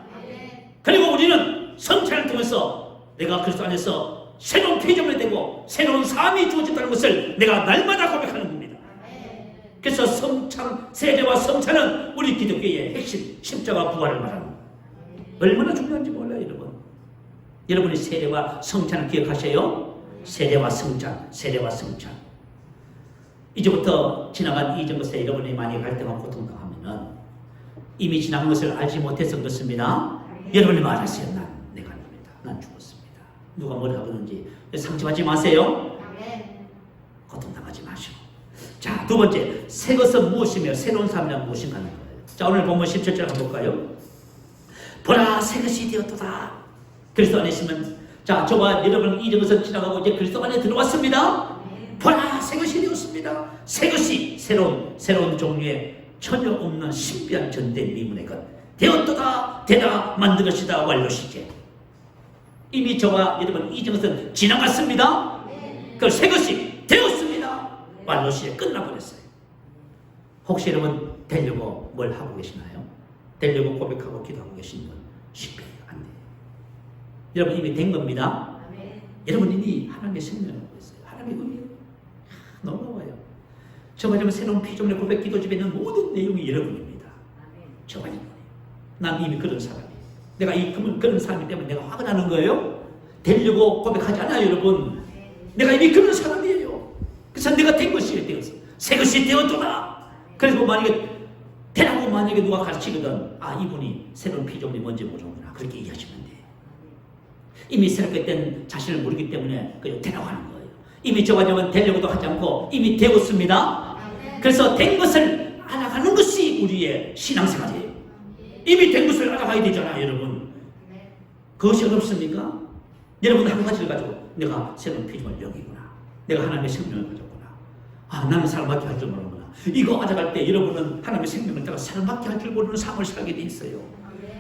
그리고 우리는 성찬을 통해서 내가 그리스도 안에서 새로운 피조물이 되고 새로운 삶이 주어졌다는 것을 내가 날마다 고백하는 겁니다. 그래서 성찬, 세례와 성찬은 우리 기독교의 핵심, 십자가 부활을 말하는 거예요. 얼마나 중요한지 몰라요 여러분. 여러분이 세례와 성찬을 기억하세요? 세례와 성찬, 세례와 성찬. 이제부터 지나간 이전 것에 여러분이 많이 갈등하고 고통당하면은 이미 지난 것을 알지 못해서 그렇습니다. 여러분이 말하세요. 내가 아닙니다. 난 죽었습니다. 누가 뭐라 하는지 상처하지 마세요. 고통당하지 마시고. 자, 두 번째, 새 것은 무엇이며 새로운 삶이란 무엇인가 하는 거예요. 자, 오늘 본문 17절 한번 볼까요? 보라 새 것이 되었도다. 그리스도 안에 있으면, 자, 저와 여러분 이전 것은 지나가고 이제 그리스도 안에 들어왔습니다. 보라 새 것이 되었습니다. 새 것이 새로운 종류의 전혀 없는 신비한 전대 미문의 것 되었도다. 되다 만든 것이다. 완료시제. 이미 저와 여러분 이전 것은 지나갔습니다. 그 새 것이 되었습니다. 완료시제 끝나버렸어요. 혹시 여러분 되려고 뭘 하고 계시나요? 되려고 고백하고 기도하고 계신 분 실패해요. 안 돼요. 여러분 이미 된 겁니다. 여러분 이미 하나님의 생명을 갖고 있어요. 하나님의 은혜예요. 놀라워요. 저가 여러분 새로운 피조물의 고백 기도 집에 있는 모든 내용이 여러분입니다. 저가 여러분이에요. 난 이미 그런 사람이에요. 내가 그런 사람이기 때문에 내가 화가 나는 거예요. 되려고 고백하지 않아요 여러분. 내가 이미 그런 사람이에요. 그래서 내가 된 것이 되었어. 새 것이 되었도다. 그래서 만약에 되라고 만약에 누가 가르치거든, 아 이분이 새로운 피조물이 뭔지 모르는구나. 그렇게 이해하시면 돼요. 이미 새롭게 된 자신을 모르기 때문에 그냥 되라고 하는 거예요. 이미 저와 저는 되려고도 하지 않고 이미 되었습니다. 그래서 된 것을 알아가는 것이 우리의 신앙생활이에요. 이미 된 것을 알아가야 되잖아요 여러분. 그것이 어렵습니까? 여러분 한 가지를 가지고 내가 새로운 피조물 영이구나. 내가 하나님의 생명을 가졌구나. 아 나는 사람밖에 할 줄 모르는구나. 이거 알아갈 때 여러분은 하나님의 생명을 따라 사람밖에 할 줄 모르는 삶을 살게 돼 있어요.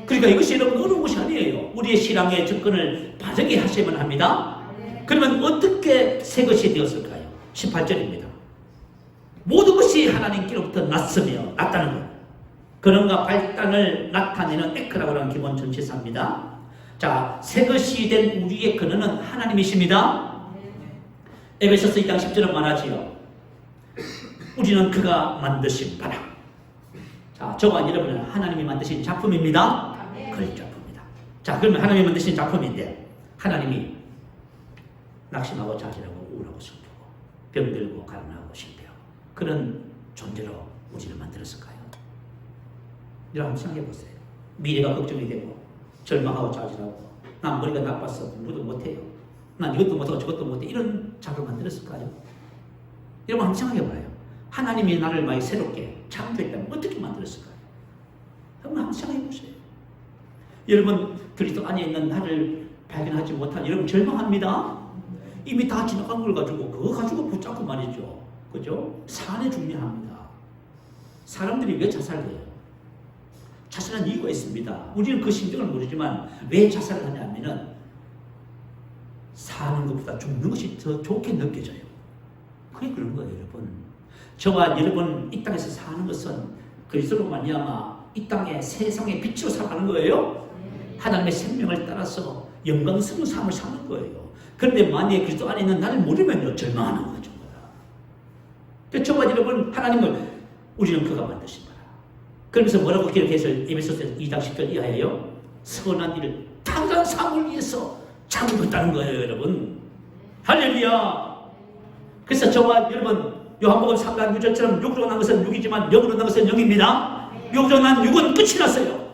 그러니까 이것이 여러분 어려운 것이 아니에요. 우리의 신앙의 접근을 바르게 하셔야만 합니다. 그러면 어떻게 새 것이 되었을까요? 18절입니다. 모든 것이 하나님께로부터 났다는 것. 근원과 발단을 나타내는 에크라고 하는 기본 전치사입니다. 자, 새 것이 된 우리의 근원은 하나님이십니다. 에베소서 2장 10절은 말하지요. 우리는 그가 만드신 바라. 자, 저와 여러분은 하나님이 만드신 작품입니다. 그런 작품입니다. 자, 그러면 하나님이 만드신 작품인데 하나님이 낙심하고 좌절하고 우울하고 슬프고 병들고 가난하고 실패하고 그런 존재로 우리를 만들었을까요? 여러분 생각해 보세요. 미래가 걱정이 되고 절망하고 좌절하고 난 머리가 나빠서 공부도 못해요. 난 이것도 못하고 저것도 못해. 이런 자를 만들었을까요? 여러분 한번 생각해 봐요. 하나님이 나를 많이 새롭게 창조했다면 어떻게 만들었을까요? 한번 생각해 보세요. 여러분 그리스도 안에 있는 나를 발견하지 못한 여러분 절망합니다. 이미 다 지나간 걸 가지고 그거 가지고 붙잡고 말이죠. 그죠? 산에 중요합니다. 사람들이 왜 자살해요? 자살한 이유가 있습니다. 우리는 그 심정을 모르지만 왜 자살을 하냐면은 사는 것보다 죽는 것이 더 좋게 느껴져요. 그게 그런 거예요, 여러분. 저와 여러분 이 땅에서 사는 것은 그리스도로 말미암아 이 땅에 세상의 빛으로 살아가는 거예요. 하나님의 생명을 따라서 영광스러운 삶을 사는 거예요. 그런데 만약에 그리스도 안에 있는 나를 모르면 절망하는 거죠. 저와 여러분 하나님을 우리는 그가 만드신 거라. 그러면서 뭐라고 기록해서 에베소서 2장 10절 이하예요. 선한 일을 탁월한 삶을 위해서 참으셨다는 거예요, 여러분. 할렐루야. 그래서 저와 여러분 요한복음 3장 6절처럼 육으로 난 것은 육이지만 영으로 난 것은 영입니다. 육으로 난 육은 끝이 났어요.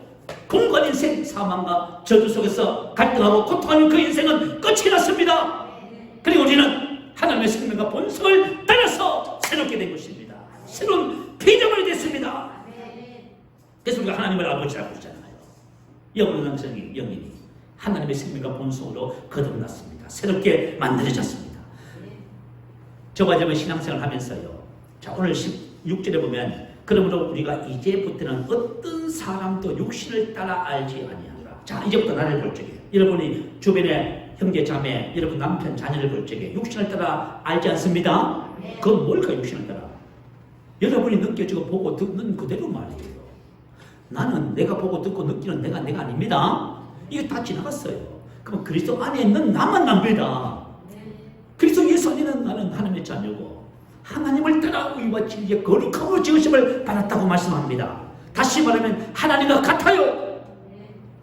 공간 인생 사망과 저주 속에서 갈등하고 고통하는 그 인생은 끝이 났습니다. 그리고 우리는 하나님의 생명과 본성을 따라서 새롭게 된 것입니다. 새로운 피조물이 됐습니다. 그래서 우리가 하나님을 아버지라고 그러잖아요. 영으로 난 것은 영이니 하나님의 생명과 본성으로 거듭났습니다. 새롭게 만들어졌습니다. 저와 여러분 신앙생활을 하면서요. 자, 오늘 16절에 보면 그러므로 우리가 이제부터는 어떤 사람도 육신을 따라 알지 아니하노라. 자, 이제부터 나를 볼 적에 여러분이 주변에 형제 자매 여러분 남편 자녀를 볼 적에 육신을 따라 알지 않습니다. 그건 뭘까 육신을 따라? 여러분이 느껴지고 보고 듣는 그대로 말이에요. 나는 내가 보고 듣고 느끼는 내가 아닙니다. 이게 다 지나갔어요. 그럼 그리스도 안에 있는 나만 납니다. 그리스도 예수 안에 있는 나는 하나님의 자녀고 하나님을 따라 의와 진리의 거룩함으로 지으심을 받았다고 말씀합니다. 다시 말하면 하나님과 같아요.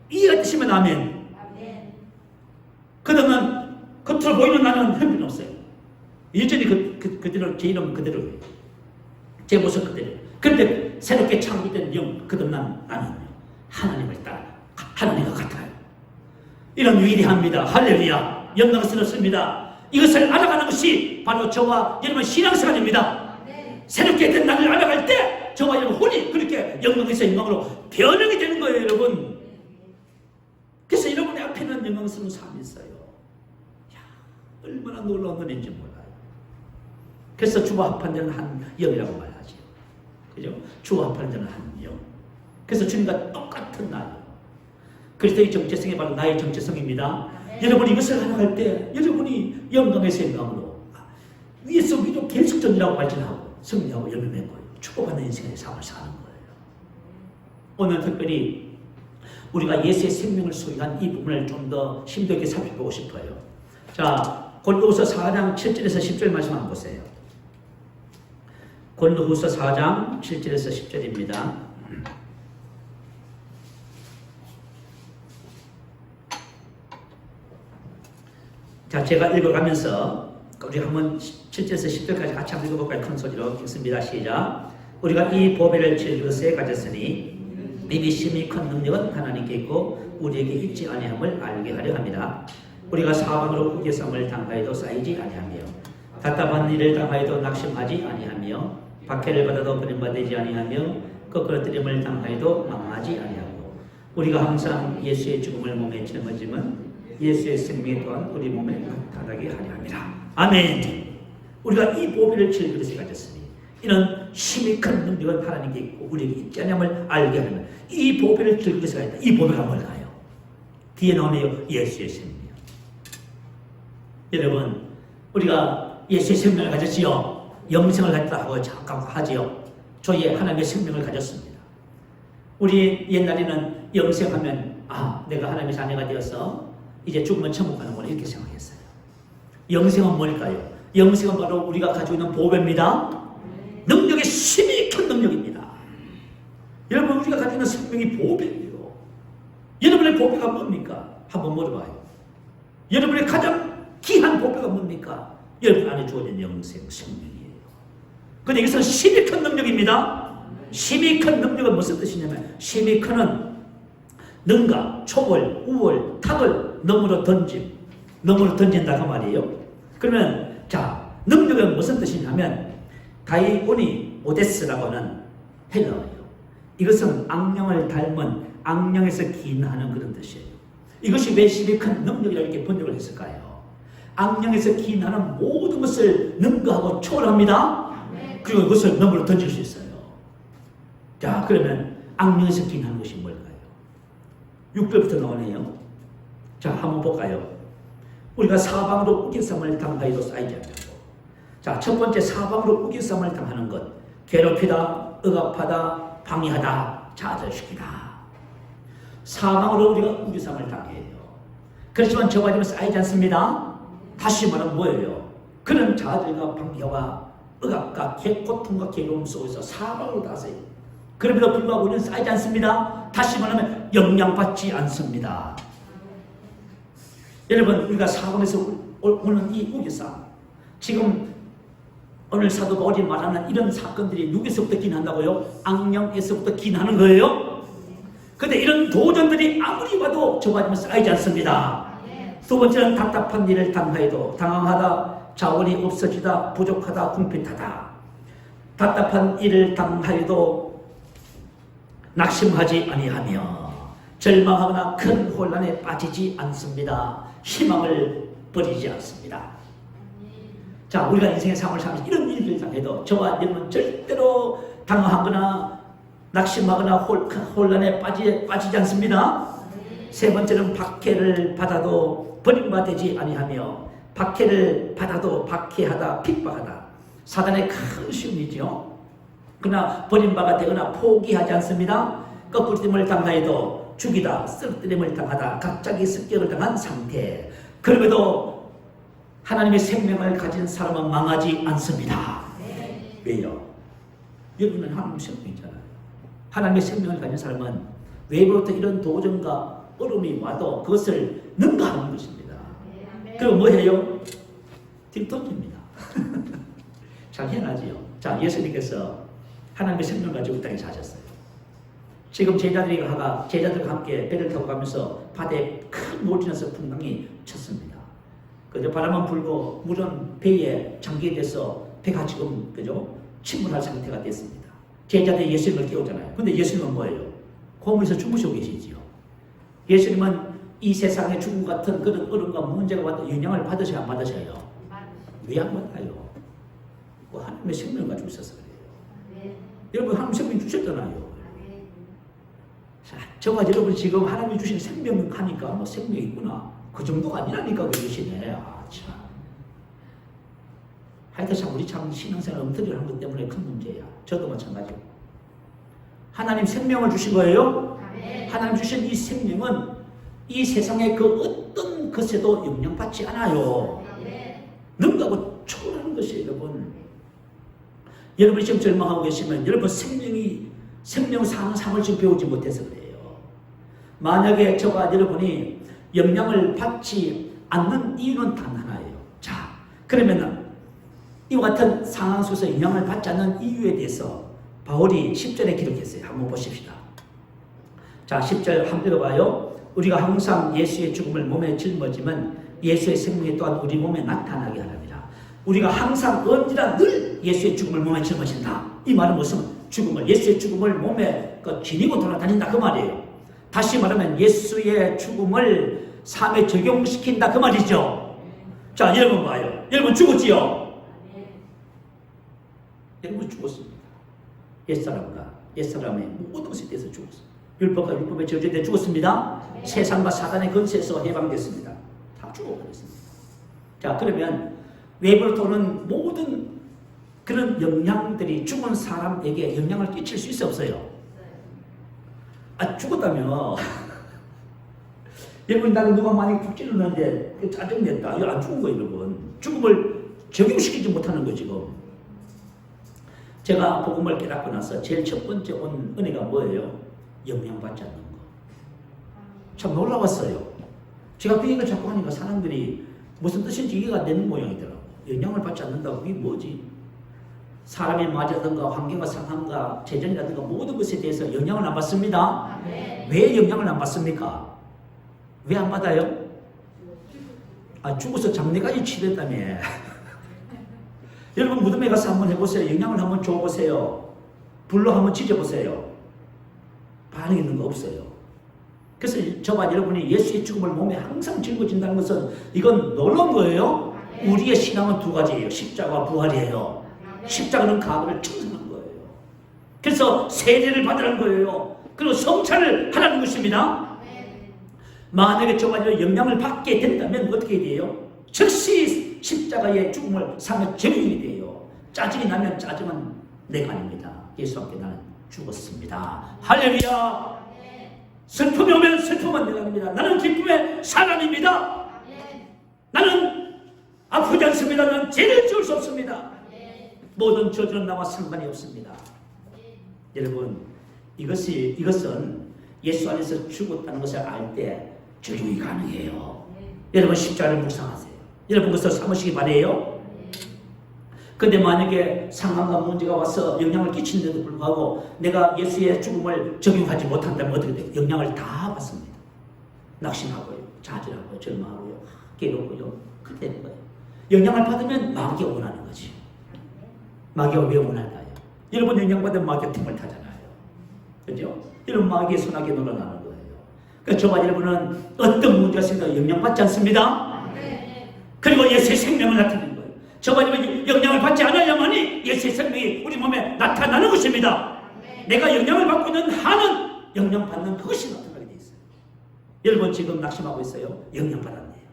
이해되시면 아멘. 그러면 겉으로 보이는 나는 형편없어요. 여전히 그대로 제 이름 그대로예요. 제 모습 그대로. 그런데 새롭게 창조된 영 거듭난 나는 하나님을 따라 하나님과 같아요. 이런 위대합니다. 할렐루야. 영광스럽습니다. 이것을 알아가는 것이 바로 저와 여러분 신앙생활입니다. 새롭게 된 나를 알아갈 때 저와 여러분 혼이 그렇게 영광에서 영광으로 변형이 되는 거예요, 여러분. 그래서 여러분의 앞에는 영광스러운 삶이 있어요. 야, 얼마나 놀라운 은혜인지 몰라요. 그래서 주와 합한 자는 한 영이라고 말하죠. 그죠? 주와 합한 자는 한 영. 그래서 주님과 똑같은 나요. 그리스도의 정체성이 바로 나의 정체성입니다. 여러분이 이것을 알아갈 때 여러분이 영광의 영광으로 위에서 위로 계속전이라고 발전하고 승리하고 열매 맺고 축복받는 인생의 삶을 사는 거예요. 오늘 특별히 우리가 예수의 생명을 소유한 이 부분을 좀 더 심도 있게 살펴보고 싶어요. 자, 골로후서 4장 7절에서 10절 말씀 한번 보세요. 골로후서 4장 7절에서 10절입니다. 자, 제가 읽어가면서 우리 한번 7절에서 10절까지 같이 한번 읽어볼까요? 큰 소리로 읽습니다. 시작. 우리가 이 보배를 즐거세 가졌으니 이미 심히 큰 능력은 하나님께 있고 우리에게 있지 아니함을 알게 하려 합니다. 우리가 사방으로 우겨섬을 당하여도 쌓이지 아니하며 답답한 일을 당하여도 낙심하지 아니하며 박해를 받아도 버림받지 아니하며 거꾸러뜨림을 당하여도 망하지 아니하고 우리가 항상 예수의 죽음을 몸에 짊어지면 예수의 생명이 또한 우리 몸에 나타나게 하려 합니다. 아멘. 우리가 이 보배를 즐거이 가졌으니 이런 힘이 큰 능력은 하나님께 있고 우리에게 있지 않음을 알게 하면 이 보배를 즐거이 가졌다. 이 보배가 뭘까요? 뒤에 나오네요. 예수의 생명. 여러분, 우리가 예수의 생명을 가졌지요. 영생을 가졌다고 잠깐 하지요. 저희 하나님의 생명을 가졌습니다. 우리 옛날에는 영생하면 내가 하나님의 자녀가 되어서 이제 죽으면 천국 가는구나 이렇게 생각했어요. 영생은 뭘까요? 영생은 바로 우리가 가지고 있는 보배입니다. 능력의 힘이 큰 능력입니다. 여러분, 우리가 가지고 있는 생명이 보배예요. 여러분의 보배가 뭡니까? 한번 물어봐요. 여러분의 가장 귀한 보배가 뭡니까? 여러분 안에 주어진 영생, 생명이에요. 근데 이것은 힘이 큰 능력입니다. 힘이 큰 능력은 무슨 뜻이냐면 힘이 큰은 능가, 초월, 우월, 탁을 넘으로 던진다고 말이에요. 그러면 자, 능력은 무슨 뜻이냐면 다이오니 오데스라고 하는 헬라어예요. 이것은 악령을 닮은 악령에서 기인하는 그런 뜻이에요. 이것이 왜 힘이 큰 능력이라고 이렇게 번역을 했을까요? 악령에서 기인하는 모든 것을 능가하고 초월합니다. 그리고 그것을 넘으로 던질 수 있어요. 자, 그러면 악령에서 기인하는 것이 뭘까요? 6절부터 나오네요. 자, 한번 볼까요? 우리가 사방으로 우겨쌈을 당하여도 쌓이지 않고. 자, 첫 번째 사방으로 우겨쌈을 당하는 것. 괴롭히다, 억압하다, 방해하다, 좌절시키다. 사방으로 우리가 우겨쌈을 당해요. 그렇지만 저와 여러분 쌓이지 않습니다. 다시 말하면 뭐예요? 그런 좌절과 방해와 억압과 고통과 괴로움 속에서 사방으로 다세요. 그럼에도 불구하고 우리는 쌓이지 않습니다. 다시 말하면 영향받지 않습니다. 여러분, 우리가 사방에서 오는 이 우겨쌈, 지금 오늘 사도 바울이 말하는 이런 사건들이 누구에서부터 기인한다고요? 악령에서부터 기인하는 거예요. 근데 이런 도전들이 아무리 봐도 저가지면 쌓이지 않습니다. 두 번째는 답답한 일을 당하여도 당황하다, 자원이 없어지다, 부족하다, 궁핍하다. 답답한 일을 당하여도 낙심하지 아니하며 절망하거나 큰 혼란에 빠지지 않습니다. 희망을 버리지 않습니다. 자, 우리가 인생의 삶을 살면서 이런 일들을 당해도 저와 여러분은 절대로 당황하거나 낙심하거나 혼란에 빠지지 않습니다. 세 번째는 박해를 받아도 버림받지 아니하며 박해를 받아도 박해하다, 핍박하다. 사단의 큰 시험이죠. 그러나 버림받아 되거나 포기하지 않습니다. 거꾸로짐을 당하여도 죽이다, 쓰러뜨림을 당하다, 갑자기 습격을 당한 상태. 그럼에도 하나님의 생명을 가진 사람은 망하지 않습니다. 왜요? 여러분은 하나님의 생명이잖아요. 하나님의 생명을 가진 사람은 외부로부터 이런 도전과 어려움이 와도 그것을 능가하는 것입니다. 그리고 뭐 해요? 뒤로 던집니다. 잘 해나지요. 자, 예수님께서 하나님의 생명을 가지고 이 땅에 사셨어요. 지금 제자들과 함께 배를 타고 가면서 바다에 큰 모진에서 풍랑이 쳤습니다. 그저 바람은 불고 물은 배에 잠기돼서 배가 지금 그죠? 침몰할 상태가 됐습니다. 제자들이 예수님을 깨우잖아요. 근데 예수님은 뭐예요? 고물에서 주무시고 계시지요. 예수님은 이 세상에 죽음 같은 그런 어려움과 문제가 와도 영향을 받으셔야 안 받으셔요? 왜 안 받아요? 뭐 하나님의 생명을 가지고 있어서 그래요. 여러분 하나님 생명 주셨잖아요. 자, 저와 여러분 지금 하나님이 주신 생명 하니까 뭐 생명이 있구나. 그 정도가 아니라니까 그러시네. 아, 참. 하여튼 참 우리 참 신앙생활 엉터리를 한 것 때문에 큰 문제야. 저도 마찬가지고. 하나님 생명을 주신 거예요. 하나님 주신 이 생명은 이 세상의 그 어떤 것에도 영향받지 않아요. 능가하고 초월하는 것이에요, 여러분. 여러분이 지금 절망하고 계시면 여러분 생명 사는 삶을 지금 배우지 못해서 그래요. 만약에 저가 여러분이 영향을 받지 않는 이유는 단 하나예요. 자, 그러면은 이와 같은 상황 속에서 영향을 받지 않는 이유에 대해서 바울이 10절에 기록했어요. 한번 보십시다. 자, 10절 한번 읽어봐요. 우리가 항상 예수의 죽음을 몸에 짊어지면 예수의 생명이 또한 우리 몸에 나타나게 하랍니다. 우리가 항상 언제나 늘 예수의 죽음을 몸에 짊어진다. 이 말은 무슨 예수의 죽음을 몸에 지니고 돌아다닌다 그 말이에요. 다시 말하면 예수의 죽음을 삶에 적용시킨다 그 말이죠. 자, 여러분 봐요. 여러분 죽었지요? 여러분 죽었습니다. 옛사람의 모든 것에 대해서 죽었습니다. 율법과 율법의 저주에 죽었습니다. 세상과 사단의 권세에서 해방됐습니다. 다 죽어버렸습니다. 자, 그러면 외부로부터 오는 모든 그런 영향들이 죽은 사람에게 영향을 끼칠 수 있어 없어요? 아, 죽었다며. 여러분, 나는 누가 많이 푹 찔렀는데 짜증냈다. 이거 안 죽은 거예요, 여러분. 죽음을 적용시키지 못하는 거예요, 지금. 제가 복음을 깨닫고 나서 제일 첫 번째 온 은혜가 뭐예요? 영향받지 않는 거. 참 놀라웠어요. 제가 그 얘기를 자꾸 하니까 사람들이 무슨 뜻인지 이해가 되는 모양이더라고요. 영향을 받지 않는다고 이게 뭐지? 사람이 맞았던가 환경과 상황과 재정이라든가 모든 것에 대해서 영향을 안 받습니다. 왜 영향을 안 받습니까? 왜 안 받아요? 아, 죽어서 장례까지 치렀다며. 여러분 무덤에 가서 한번 해보세요. 영향을 한번 줘보세요. 불로 한번 지져보세요. 반응 있는 거 없어요. 그래서 저와 여러분이 예수의 죽음을 몸에 항상 짊어진다는 것은 이건 놀라운 거예요. 우리의 신앙은 두 가지예요. 십자가와 부활이에요. 십자가는 과거를 청산한 거예요. 그래서 세례를 받으라는 거예요. 그리고 성찬을 하라는 것입니다. 만약에 저와 영향을 받게 된다면 어떻게 돼요? 즉시 십자가의 죽음을 삶에 적용이 돼요. 짜증이 나면 짜증은 내가 아닙니다. 예수와 함께 나는 죽었습니다. 할렐루야. 슬픔이 오면 슬픔은 내가 아닙니다. 나는 기쁨의 사람입니다. 나는 아프지 않습니다. 나는 죄를 지을 수 없습니다. 모든 저주는 나와 상관이 없습니다. 여러분, 이것은 예수 안에서 죽었다는 것을 알 때 적용이 가능해요. 여러분 십자가를 묵상하세요. 여러분 그것을 삼으시기 바래요. 근데 만약에 상황과 문제가 와서 영향을 끼치는데도 불구하고 내가 예수의 죽음을 적용하지 못한다면 어떻게 돼요? 영향을 다 받습니다. 낙심하고요, 좌절하고요, 절망하고요, 괴롭고요. 그렇게 되는 거예요. 영향을 받으면 마귀가 원하는 거지. 마귀가 왜 원할까요? 여러분 영향받으면 마귀가 등을 타잖아요. 그죠? 여러분 마귀의 손아귀에 놀아나는 거예요. 그러니까 저와 여러분은 어떤 문제가 생겨도 영향받지 않습니다. 그리고 예수의 생명을 나타내는 거예요. 저와 여러분이 영향을 받지 않아야만이 예수의 생명이 우리 몸에 나타나는 것입니다. 내가 영향을 받고 있는 한은 영향받는 그것이 나타나게 돼 있어요. 여러분 지금 낙심하고 있어요? 영향받았네요.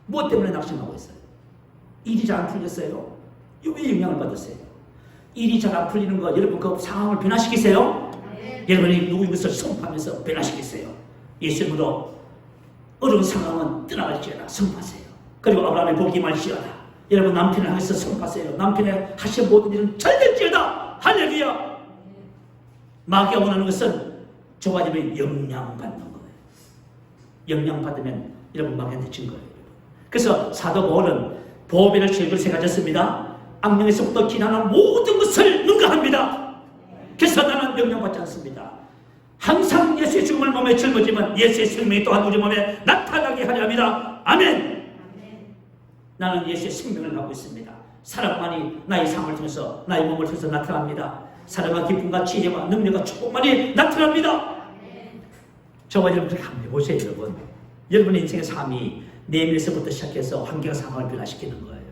무엇 때문에 낙심하고 있어요? 일이 잘 안 풀렸어요? 왜 영향을 받았어요? 일이 잘 안 풀리는 거 여러분 그 상황을 변화시키세요? 여러분이 누구인 것을 선포하면서 변화시키세요. 예수님으로 어려운 상황은 떠나갈지어다 선포하세요. 그리고 아브라함의 복이 말지어다. 여러분 남편을 향해서 선포하세요. 남편의 하신 모든 일은 잘 될지어다. 할렐루야. 마귀가 원하는 것은 저와 여러분이 영향받는 거예요. 영향받으면 여러분 마귀한테 진 거예요. 그래서 사도 바울은 보배를 즐거이 가졌습니다. 악령에서부터 기난한 모든 것을 능가합니다. 그래서 나는 영향받지 않습니다. 항상 예수의 죽음을 몸에 짊어지면 예수의 생명이 또한 우리 몸에 나타나게 하려 합니다. 아멘. 나는 예수의 생명을 갖고 있습니다. 사랑만이 나의 삶을 통해서 나의 몸을 통해서 나타납니다. 사랑과 기쁨과 지혜와 능력과 축복만이 나타납니다. 저와 여러분들 한번 해보세요. 여러분 여러분의 인생의 삶이 내면에서부터 시작해서 환경과 상황을 변화시키는 거예요.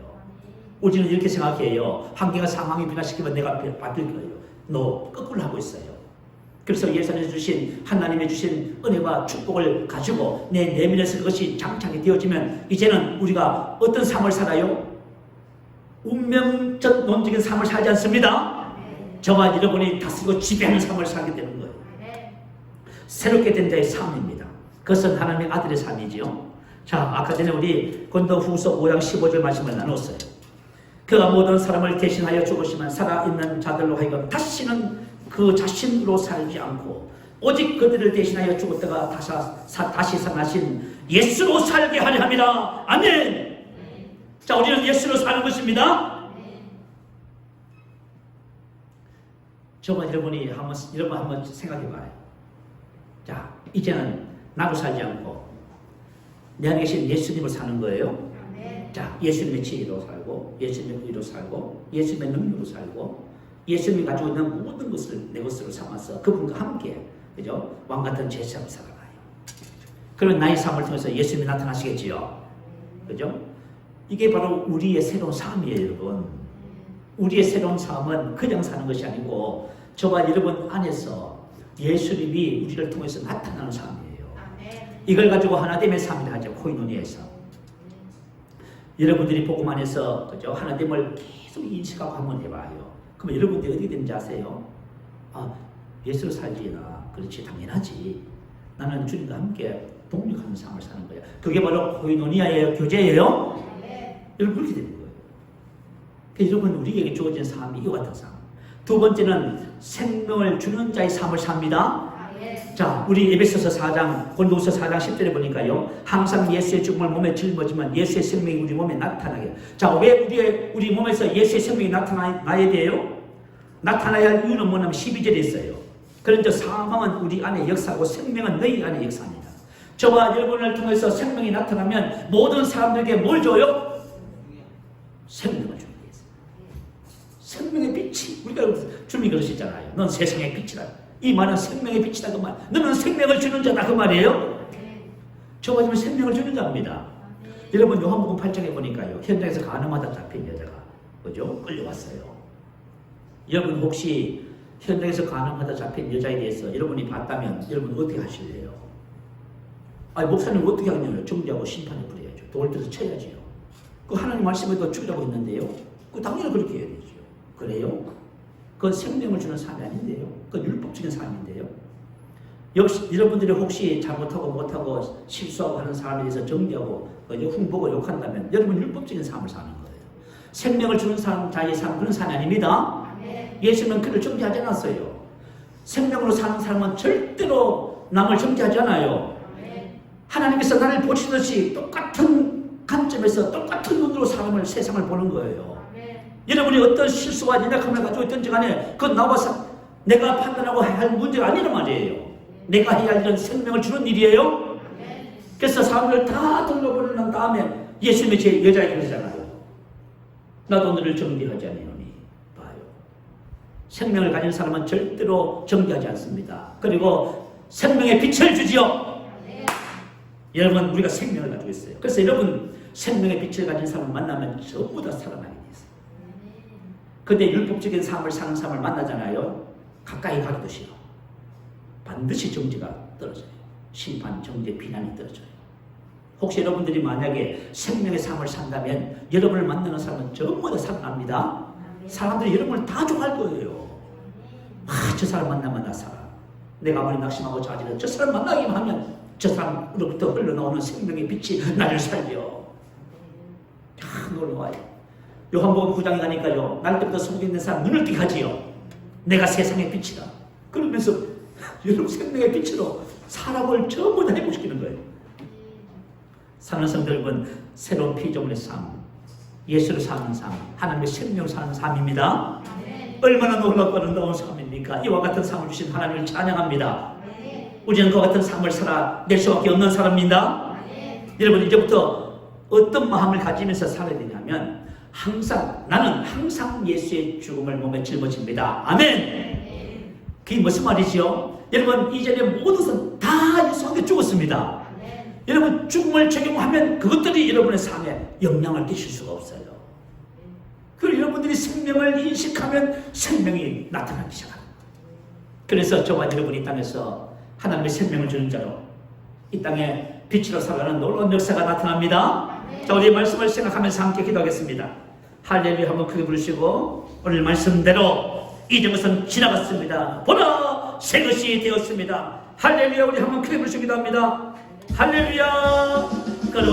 우리는 이렇게 생각해요. 환경과 상황이 변화시키면 내가 바뀔 거예요. 너 거꾸로 하고 있어요. 그래서 예수님이 주신 하나님의 주신 은혜와 축복을 가지고 내 내면에서 그것이 장착이 되어지면 이제는 우리가 어떤 삶을 살아요? 운명적 논적인 삶을 살지 않습니다. 저와 여러분이 다스리고 지배하는 삶을 살게 되는 거예요. 새롭게 된 자의 삶입니다. 그것은 하나님의 아들의 삶이지요. 자, 아까 전에 우리 고린도후서 5장 15절 말씀을 나눴어요. 그가 모든 사람을 대신하여 죽으시면 살아있는 자들로 하여금 다시는 그 자신으로 살지 않고 오직 그들을 대신하여 죽었다가 다시 살아나신 예수로 살게 하려 합니다. 아멘. 자, 우리는 예수로 사는 것입니다. 저와 여러분이 한번 생각해 봐요. 자, 이제는 나로 살지 않고 내 안에 계신 예수님을 사는 거예요. 자, 예수님의 지혜로 살고 예수님의 의로 살고 예수님의 능력으로 살고 예수님이 가지고 있는 모든 것을 내 것으로 삼아서 그분과 함께 그죠? 왕같은 제사로 살아가요. 그러면 나의 삶을 통해서 예수님이 나타나시겠지요. 그죠? 이게 바로 우리의 새로운 삶이에요, 여러분. 우리의 새로운 삶은 그냥 사는 것이 아니고 저와 여러분 안에서 예수님이 우리를 통해서 나타나는 삶이에요. 이걸 가지고 하나됨의 삶이라 하죠. 코이노니아의 삶. 여러분들이 복음 안에서 그죠? 하나됨을 계속 인식하고 한번 해봐요. 그럼 여러분들이 어떻게 되는지 아세요? 아, 예수로 살지나. 그렇지, 당연하지. 나는 주님과 함께 동력하는 삶을 사는 거야. 그게 바로 코이노니아의 교제예요. 여러분 그렇게 되는 거예요. 그래서 여러분 우리에게 주어진 삶이 이와 같은 삶. 두 번째는 생명을 주는 자의 삶을 삽니다. 자, 우리 에베소서 4장, 고린도후서 4장 10절에 보니까요. 항상 예수의 죽음을 몸에 짊어지면 예수의 생명이 우리 몸에 나타나게. 자, 왜 우리 몸에서 예수의 생명이 나타나야 돼요? 나타나야 할 이유는 뭐냐면 12절에 있어요. 그런데 사망은 우리 안에 역사하고 생명은 너희 안에 역사합니다. 저와 여러분을 통해서 생명이 나타나면 모든 사람들에게 뭘 줘요? 생명을 주는 게 있어요. 생명의 빛이, 우리가 주님이 그러시잖아요. 넌 세상의 빛이다. 이 말은 생명의 빛이다 그 말. 너는 생명을 주는 자다 그 말이에요. 저와 지금 생명을 주는 자입니다. 여러분 요한복음 8장에 보니까요. 현장에서 간음하다 잡힌 여자가 그죠? 끌려왔어요. 여러분 혹시 현장에서 간음하다 잡힌 여자에 대해서 여러분이 봤다면 여러분 어떻게 하실래요? 아니 목사님 어떻게 하냐면 정죄하고 심판을 부려야죠. 돌 들어서 쳐야지요. 그 하나님 말씀에도 죽이라고 했는데요. 그 당연히 그렇게 해야 되죠. 그래요? 그건 생명을 주는 삶이 아닌데요. 그건 율법적인 삶인데요. 역시 여러분들이 혹시 잘못하고 못하고 실수하고 하는 사람에 대해서 정죄하고 흉보고 욕한다면 여러분 율법적인 삶을 사는 거예요. 생명을 주는 사람, 자의 삶 그런 삶이 아닙니다. 예수님은 그를 정죄하지 않았어요. 생명으로 사는 사람은 절대로 남을 정죄하지 않아요. 하나님께서 나를 보시듯이 똑같은 관점에서 똑같은 눈으로 세상을 보는 거예요. 여러분이 어떤 실수와 연약함을 가지고 있든지 간에 그건 나와 내가 판단하고 할 문제가 아니란 말이에요. 내가 해야 할 일은 생명을 주는 일이에요. 그래서 사람을 다 돌려보내 난 다음에 예수님이 제 여자에게 그러잖아요. 나도 너를 정죄하지 아니하노니. 봐요. 생명을 가진 사람은 절대로 정죄하지 않습니다. 그리고 생명의 빛을 주지요. 여러분, 우리가 생명을 가지고 있어요. 그래서 여러분, 생명의 빛을 가진 사람을 만나면 전부 다 살아나게 돼 있어요. 근데 율법적인 삶을 사는 사람을 만나잖아요. 가까이 가기도 싫어. 반드시 정죄가 떨어져요. 심판, 정죄, 비난이 떨어져요. 혹시 여러분들이 만약에 생명의 삶을 산다면 여러분을 만나는 사람은 전부 다 살아납니다. 사람들이 여러분을 다 좋아할 거예요. 저 사람 만나면 나 살아. 내가 아무리 낙심하고 좌절해도 저 사람 만나기만 하면 저 사람으로부터 흘러나오는 생명의 빛이 나를 살려. 놀라워요. 요한복음 9장에 가니까요, 날 때부터 속에 있는 사람 눈을 띄게 하지요. 내가 세상의 빛이다. 그러면서 여러분 생명의 빛으로 사람을 전부 다 회복시키는 거예요. 사는 성도 여러분, 새로운 피조물의 삶, 예수를 사는 삶, 하나님의 생명을 사는 삶입니다. 얼마나 놀랍고 아름다운 삶입니까? 이와 같은 삶을 주신 하나님을 찬양합니다. 우리는 그와 같은 삶을 살아낼 수밖에 없는 사람입니다. 여러분, 이제부터 어떤 마음을 가지면서 살아야 되냐면 나는 항상 예수의 죽음을 몸에 짊어집니다. 아멘. 그게 무슨 말이죠? 여러분, 이전에 모든 사람 다 예수한테 죽었습니다. 여러분, 죽음을 적용하면 그것들이 여러분의 삶에 영향을 끼칠 수가 없어요. 그리고 여러분들이 생명을 인식하면 생명이 나타나기 시작합니다. 그래서 저와 여러분이 이 땅에서 하나님의 생명을 주는 자로 이 땅에 빛으로 살아가는 놀라운 역사가 나타납니다. 자, 우리 말씀을 생각하면서 함께 기도하겠습니다. 할렐루야 한번 크게 부르시고, 오늘 말씀대로 이전 것은 지나갔습니다. 보라, 새 것이 되었습니다. 할렐루야. 우리 한번 크게 부르시기도 합니다. 할렐루야.